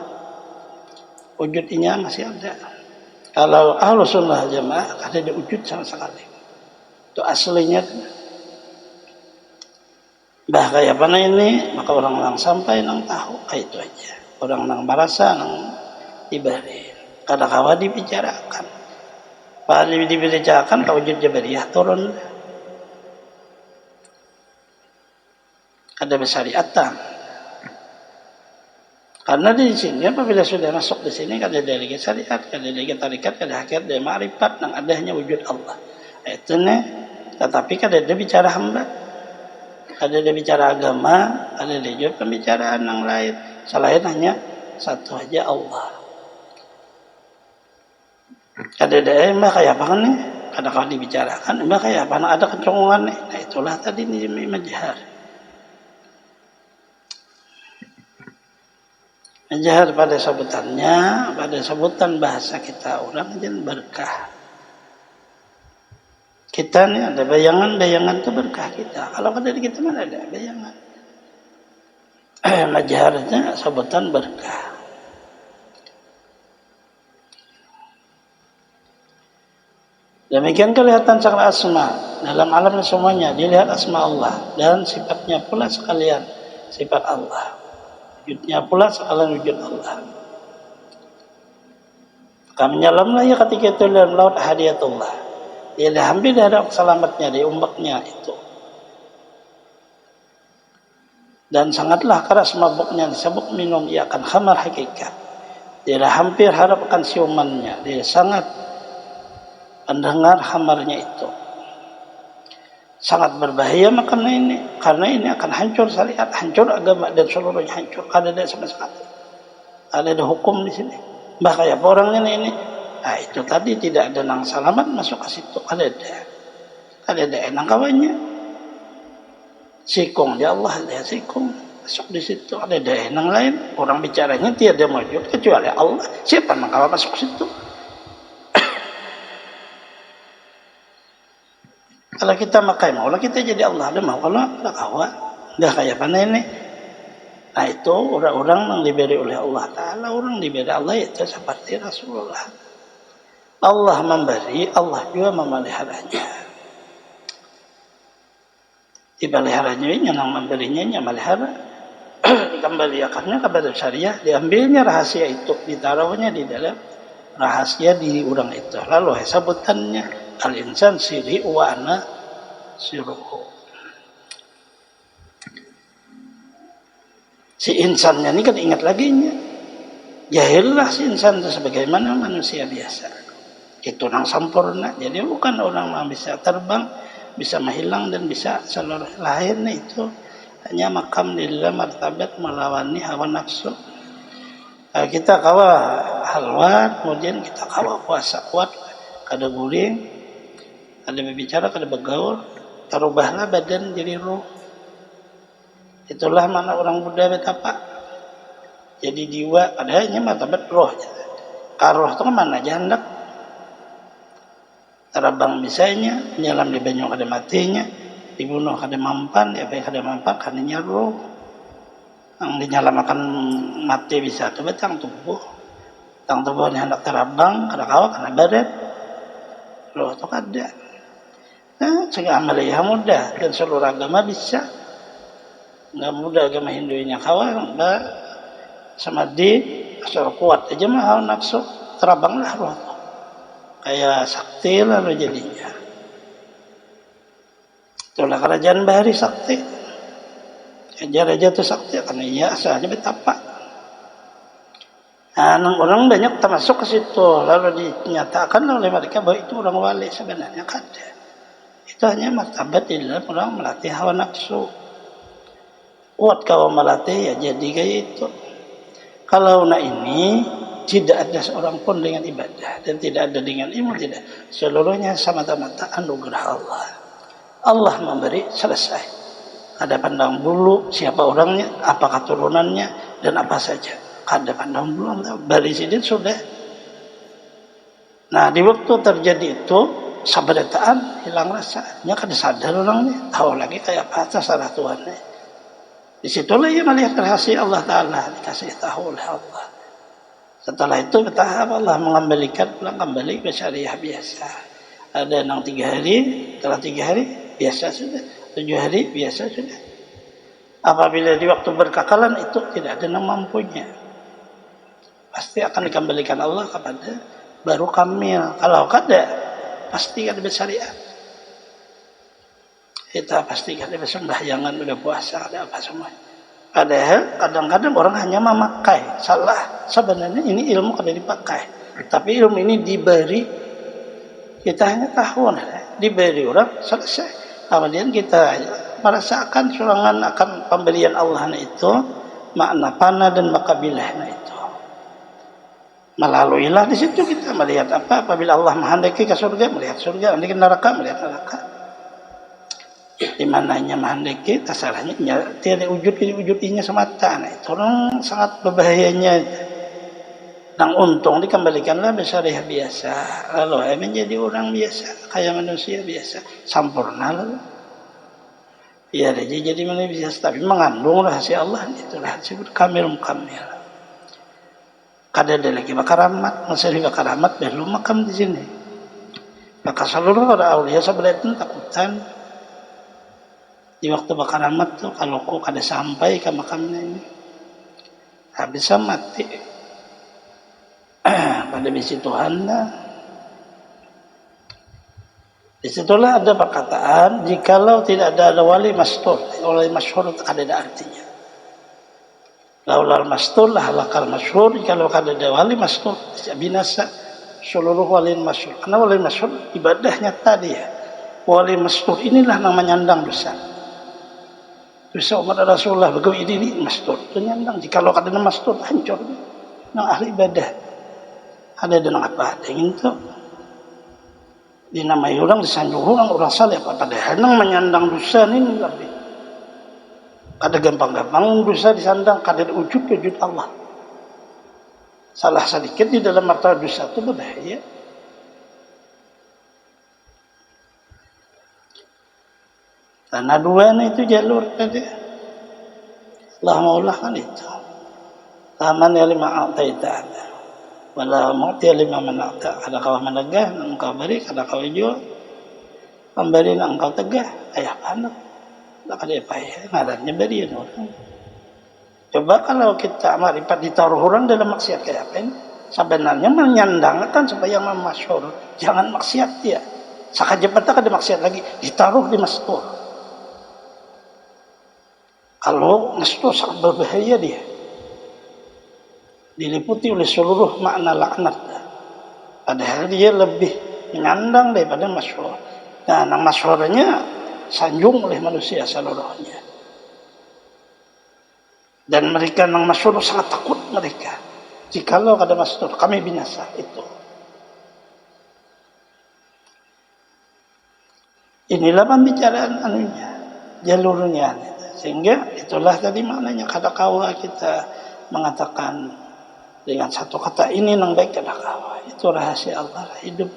wujud inya masih ada. Kalau Ahlus Sunnah Jamaah ada wujud sama sekali, itu aslinya. Bah kayak apa ini, maka orang-orang sampai nang tahu kayak itu aja. Orang nang merasa nang ibari. Kadang-kadang dibicarakan. Pada dibicarakan kau wujud Jabariyah turun. Ada bersyariatan. Karena di sini apabila sudah masuk di sini kada ada lagi syariat, kada ada lagi tarikat, kada hakikat, ada ma'rifat nang adanya wujud Allah. Itu nih, tetapi kada ada bicara hamba. Ada bicara agama, ada juga pembicaraan yang lain. Selain hanya satu aja Allah. Ada mbak kayak apa kan nih? Kadang-kadang dibicarakan, mbak kayak apa? Ada kecengongan nih. Nah itulah tadi nih majhar. Majhar pada sebutannya, pada sebutan bahasa kita orang aja berkah. Kita nih ada bayangan itu berkah kita. Kalau ada di kita mana ada bayangan. Majharnya sebutan berkah. Demikian kelihatan cakra asma dalam alam semuanya dilihat asma Allah dan sifatnya pula sekalian sifat Allah. Wujudnya pula sekalian wujud Allah. Kami menyelamlah ya ketika itu dalam laut hadiyatullah. Dia dah ambil dari selamatnya, dia umbaknya itu. Dan sangatlah keras mabuknya, disebut minum, ia akan khamar hakikat. Dia dah hampir harapkan siumannya, dia sangat mendengar khamarnya itu. Sangat berbahaya makanya ini, karena ini akan hancur syariat, hancur agama dan seluruhnya hancur. Ada sama sekali. Ada hukum di sini. Bah kayak orangnya ini. Nah itu tadi tidak ada nang selamat masuk ke situ. Ada enang kawannya. Sikung ya Allah, ada sikung masuk di situ. Ada enang lain. Orang bicaranya tiada mewujud kecuali Allah. Siapa nang kawan masuk ke situ? Kalau kita makai maulah kita jadi Allah. Ada mau kalau ada kawan. Dah kayak mana ini? Nah itu orang-orang yang diberi oleh Allah Ta'ala. Orang diberi Allah itu seperti Rasulullah. Allah memberi, Allah juga memeliharanya. Dipeliharanya ini yang memberinya yang melihara. Dikembalikannya kepada syariah, diambilnya rahasia itu, ditaruhnya di dalam rahasia di urang itu. Lalu sebutannya al insan siri wa ana siruhu. Si insannya ini kan ingat lagi nya. Jahillah si insan itu sebagaimana manusia biasa. Itu orang sempurna. Jadi bukan orang yang bisa terbang, bisa menghilang dan bisa seluruh lahirnya itu hanya makam lillah martabat melawani hawa nafsu. Kita kawa halwat, kemudian kita kawa puasa kuat, kada guling, kada berbicara, kada bergaul, terubahlah badan jadi ruh. Itulah mana orang Buddha betapa. Jadi jiwa adanya martabat roh. Karoh itu mana jandak. Terabang bisanya, menyelam di banyu kada matinya, dibunuh kada mampan, kada mampan karena roh. Yang dinyalamakan mati bisa itu betang tubuh. Tang tubuhnya hendak terabang, kada kawa kada badan. Roh itu kada. Nah, sehingga amaliyah mudah dan seluruh agama bisa. Nggak mudah agama Hindunya kawan, sama di asal kuat aja mah hawa nafsu terabanglah roh kayak sakti lalu jadinya. Itulah kerajaan bahari sakti. Raja-raja itu sakti karena iya asalnya betapa. Nah, orang banyak termasuk ke situ lalu dinyatakan oleh mereka bahwa itu orang wali sebenarnya kada. Itu hanya martabat di dalam orang melatih hawa nafsu. Kuat kalau melatih ya jadi kayak itu. Kalau ini tidak ada seorang pun dengan ibadah dan tidak ada dengan ilmu, tidak. Seluruhnya semata-mata anugerah Allah. Allah memberi selesai. Ada pandang bulu siapa orangnya, apa keturunannya dan apa saja. Ada pandang bulu dari sini sudah. Nah di waktu terjadi itu sabadataan hilang rasanya, kada sadar orangnya, tahu lagi kayak apa salah Tuhannya. Di situlah ia melihat rahasia Allah Ta'ala, dikasih tahu oleh Allah. Setelah itu bertahap Allah mengembalikan pulang kembali ke syariah biasa. Ada yang 3 hari, setelah 3 hari biasa sudah, 7 hari biasa sudah. Apabila di waktu berkekalan itu tidak ada yang mampunya, pasti akan dikembalikan Allah kepada baru kamil. Kalau kada, pasti kada bersyariat. Kita pastikan ada sembahyangan, ada puasa, ada apa semua. Padahal kadang-kadang orang hanya memakai. Salah. Sebenarnya ini ilmu kada dipakai. Tapi ilmu ini diberi. Kita hanya tahu. Diberi orang selesai. Kemudian kita merasakan surangan akan pemberian Allah itu. Makna panah dan makabilahnya itu. Melaluilah di situ kita melihat apa. Apabila Allah menghendaki ke surga, melihat surga. Melihat neraka, melihat neraka. Di mananya menghendaki, tasalahnya tiada wujud-wujudnya semata. Nah, itu orang sangat berbahayanya. Dan untung dikembalikanlah bersyariah biasa. Lalu menjadi orang biasa, kayak manusia biasa, sempurna lalu. Ya, jadi manusia biasa, tapi mengandung rahasia Allah. Itu rahasia kamil. Kada ada lagi bakaramat, masih bakaramat belum makam di sini. Maka seluruh orang aulia sebenarnya takutan. Di waktu bakaramat tuh kalau kok kada sampai ke makamnya ini, bisa mati. Pada misi Tuhan lah. Disitulah ada perkataan, jikalau tidak ada wali mastur, wali masyhur itu kada ada artinya. Laulal mastur lah halakal masyhur, kalau kada ada wali mastur, binasa seluruh wali masyhur. Karena wali masyhur ibadahnya tadi ya. Wali mastur inilah namanya nyandang dosa. Bisa umat Rasulullah begitu ini mastur penyandang. Jikalau kada mastur hancur nang ahli ibadah. Ada dengan apa dengan itu dinamai orang disanjung orang saleh padahal nang menyandang dosa ini lebih kada gampang-gampang dosa disandang, kada wujud Allah. Salah sedikit di dalam martabat dosa itu berbahaya. Karena dua itu jalur tadi. Allah maulah kan itu. Taman ya lima ataita. Wala mauti ya lima manata. Kada kau menegah, engkau beri, kada kau jual. Pemberi engkau tegah, ayah panak. Tak ada apa ya, ngadarnya beri orang. Coba kalau kita marifat ditaruh orang dalam maksiat kayak apa ini? sebenarnya menyandangkan supaya masyhur, jangan maksiat dia. Sakajepat ada maksiat lagi, ditaruh di mastur. Kalau mastur sangat berbahaya dia. Diliputi oleh seluruh makna laknat. Padahal dia lebih menyandang daripada masyhur. Nah, masyhurnya sanjung oleh manusia seluruhnya. Dan mereka yang masyhur sangat takut mereka. Jikalau ada masyhur, kami binasa itu. Inilah pembicaraan anunya, jalurnya. Sehingga itulah tadi maknanya kata kawa kita mengatakan dengan satu kata ini nang baik kata kawa. Itu rahasia Allah hidup.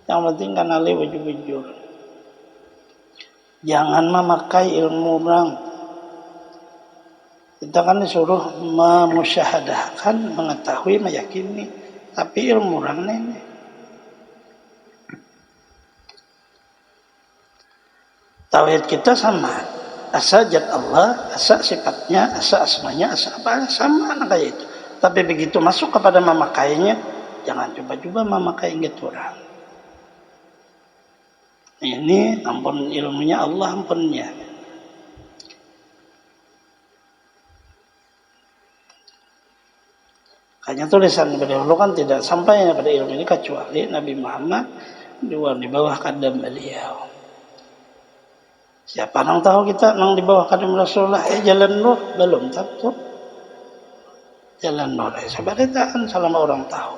Yang penting kan alih wujud-wujud. Jangan memakai ilmu orang. Kita kan disuruh memusyahadahkan, mengetahui, meyakini. Tapi ilmu orang ini. Tauhid kita sama. Asa zat Allah, asa sifatnya, asa asmanya, asa apa, sama kayak itu. Tapi begitu masuk kepada memakainya, jangan coba-coba memakai gitu orang. Ini ampun ilmunya Allah ampunnya. Hanya tulisan beliau kan tidak sampai pada ilmu ini kecuali Nabi Muhammad di bawah kadam beliau. Siapa nang tahu kita nang di bawah kadam Rasulullah jalan nur belum tahu. Jalan nur sabadataan selama orang tahu.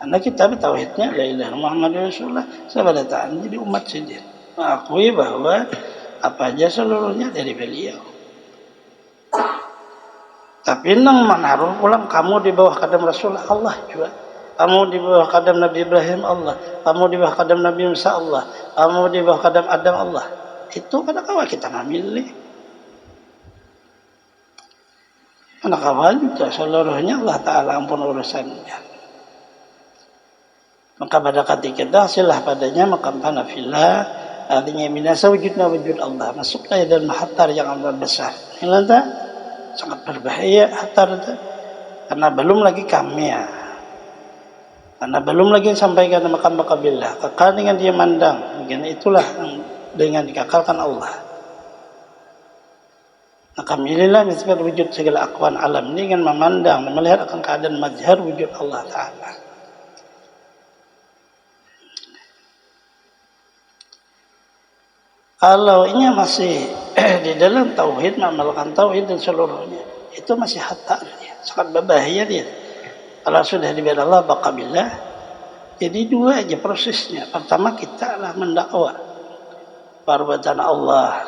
Karena kita tauhidnya la ilaha Muhammadur Rasulullah sabadataan jadi umat sendiri. Mengakui bahwa apa aja seluruhnya dari beliau. Tapi nang menaruh pulang kamu di bawah kadam Rasulullah Allah juga. Kamu di bawah kadam Nabi Ibrahim Allah. Kamu di bawah kadam Nabi Musa Allah. Kamu di bawah kadam Adam Allah. Itu kadang-kadang kita memilih. Kadang-kadang juga seluruhnya Allah Ta'ala ampun urusannya. Maka pada ketika kita hasillah padanya maka panafillah artinya binasa wujudna wujud Allah. Masuklah dalam hatar yang amat besar. Ini tak sangat berbahaya hatar itu. Karena belum lagi kami ya. Karena belum lagi sampaikan makam billah. Kekal dengan dia mandang. Mungkin itulah dengan dikakalkan Allah. Maka mililah nisbat wujud segala akwan alam ini dengan memandang dan melihat akan keadaan mazhar wujud Allah Ta'ala. Kalau ini masih di dalam tauhid, mengamalkan tauhid dan seluruhnya, itu masih hatar ya, sangat berbahaya dia. Kalau sudah diberi Allah baqabillah, jadi dua aja prosesnya. Pertama kita lah mendakwa perbuatan Allah,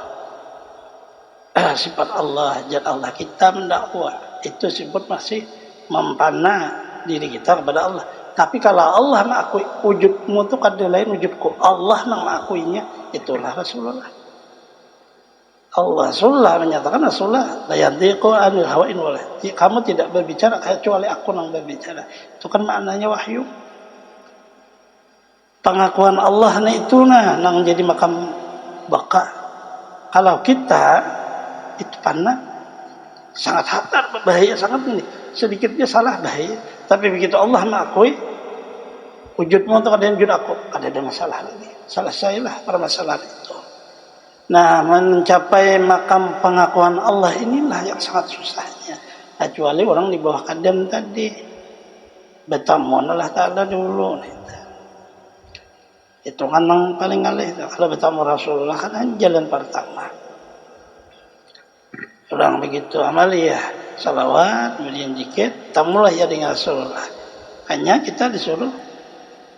sifat Allah, zat Allah, kita mendakwa. Itu disebut masih mempana diri kita kepada Allah. Tapi kalau Allah mengakui wujudmu itu ada lain wujudku, Allah mengakuinya, itulah Rasulullah. Allah Rasulullah menyatakan Rasulullah la yantiqu anil hawa in wala. Kamu tidak berbicara kecuali aku yang berbicara. Itu kan maknanya wahyu. Pengakuan Allah itu nang jadi makam baka. Kalau kita itu panah sangat hatar, bahaya sangat ini. Sedikitnya salah bahaya. Tapi begitu Allah mengakui wujudmu untuk ada yang wujud aku, ada masalah lagi. Salah saya lah permasalahan itu. Nah, mencapai makam pengakuan Allah inilah yang sangat susahnya. Kecuali orang di bawah kadam tadi. Betamun Allah Ta'ala dulu. Itu kan yang paling alih. Kalau bertemu Rasulullah kan jalan pertama. Orang begitu amaliyah salawat, kemudian zikir, tamulah ya dengan Rasulullah. Hanya kita disuruh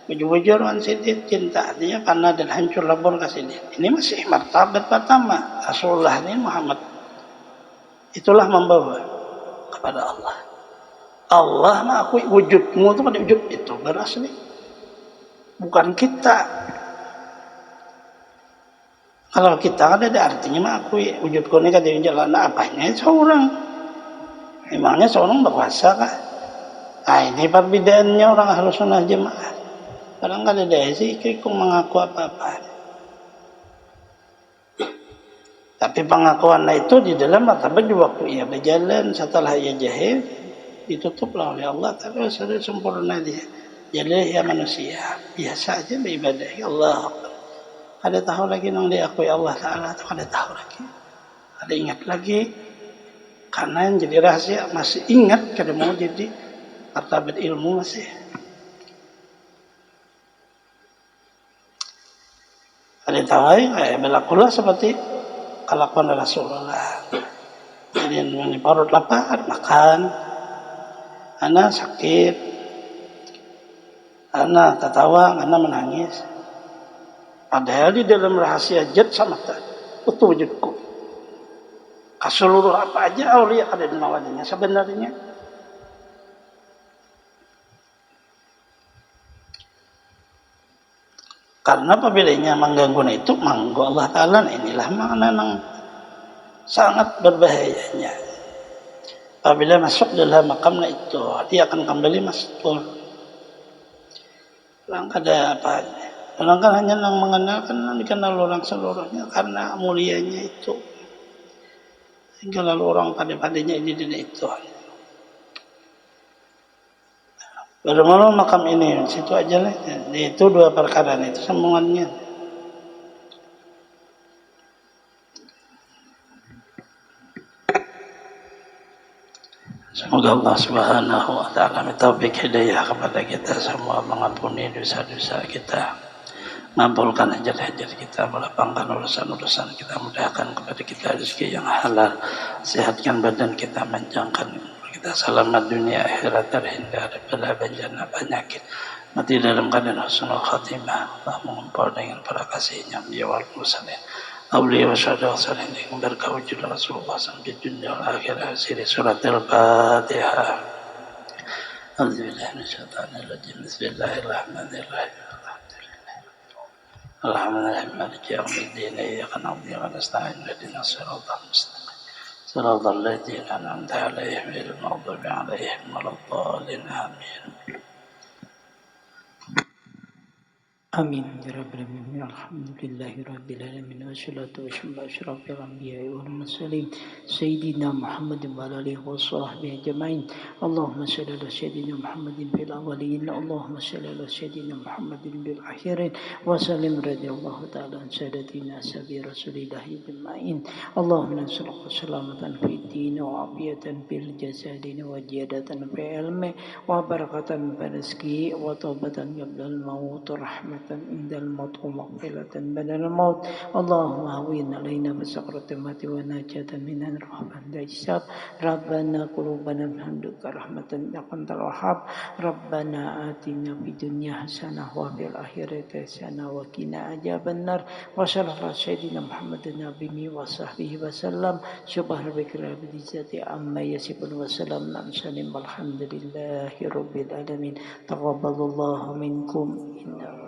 bujur-bujur man sidin cinta, artinya panah dan hancur labur kasih dia. Ini masih martabat pertama. Rasulullah ini Muhammad. Itulah membawa kepada Allah. Allah mengakui wujudmu itu pada wujud itu berasli. Bukan kita. Kalau kita kan ada artinya mengakui wujudku ini kata jalan apanya seorang. Emangnya seorang berkuasa kah? Nah ini perbedaannya orang Ahlus Sunnah Jamaah. Kadang-kadang ada sih kikung mengaku apa-apa. Tapi pengakuan itu di dalam martabat waktu ia berjalan setelah ia jahil ditutuplah oleh Allah, tapi sudah sempurna dia. Jadi ya manusia biasa aja beribadah ya Allah. Ada tahu lagi nang diakui Allah Ta'ala atau ada tahu lagi, ada ingat lagi, karena yang jadi rahasia masih ingat kada mau jadi martabat ilmu masih. Ada tahu lagi berlakulah seperti kelakuan Rasulullah. Jadi yang perut lapar makan, anak sakit, anak tertawa, anak menangis. Padahal di dalam rahasia jad sama tak utuh wujudku. Keseluruh apa aja aulia ada di nawadinya sebenarnya. Karena apabila mengganggu itu manggo Allah Ta'ala, inilah makna yang sangat berbahayanya. Apabila masuk dalam makamnya itu, dia akan kembali masuk. Orang ada apanya. Orang kan hanya yang mengenalkan, dikenal orang seluruhnya karena mulianya itu. Sehingga lalu orang pada-padanya ini dan itu. Bagaimana makam ini? Situ aja lah. Itu dua perkara itu sambungannya. Semoga Allah Subhanahu wa Ta'ala taufik hidayah kepada kita semua, mengampuni dosa-dosa kita, mengabulkan hajat-hajat kita, melapangkan urusan-urusan kita, mudahkan kepada kita rezeki yang halal, sehatkan badan kita, manjangkan kita selamat dunia akhirat, terhindar dari bencana penyakit, mati dalam keadaan husnul khatimah. Allah mengumpul dengan para kasihnya wal mursalin awliya wa syuhada wa salihin berkah wujud Rasulullah sampai dunia akhirat. Siri surat Al-Fatihah. Alhamdulillah minasyaitonir rajim. Bismillahirrahmanirrahim. Alhamdulillah maliki yaumiddin. Iyyaka na'budu wa nasta'in ihdinas siratal mustaqim. Siratal ladzina an'amta 'alaihim ghairil maghdubi 'alaihim waladdallin. Amin. Amin ya rabbal alamin. Alhamdulillahi rabbil alamin. Wassalatu wassalamu ala asyrafil anbiya'i wal mursalin sayyidina Muhammadin wa alihi wa sahbihi ajma'in. Allahumma shalli ala sayyidina Muhammadin fil awwalin, Allahumma shalli ala sayyidina Muhammadin bil akhirin, wa sallim radhiyallahu ta'ala an sayyidatina sabi rasulillahi ajma'in. Allahumma nas'aluka salamatan fid din wa afiyatan fil jasadi wa ziyadatan fil ilmi wa barakatan fil rizqi wa taubatan qabla al maut rahmat عند الموت ومغفرة بعد الموت. اللهم هون علينا بسكرة الموت ونجاة من الرحمن الحساب. ربنا قلوبنا بحمدك رحمة إنك أنت الوهاب. ربنا آتنا في الدنيا حسنة وفي الآخرة حسنة وقنا عذاب النار. وصلى الله على سيدنا محمد نبيه وصحبه وسلم. سبحان ربك رب العزة عما يصفون وسلام على المرسلين والحمد لله رب العالمين. تقبل الله منكم إنه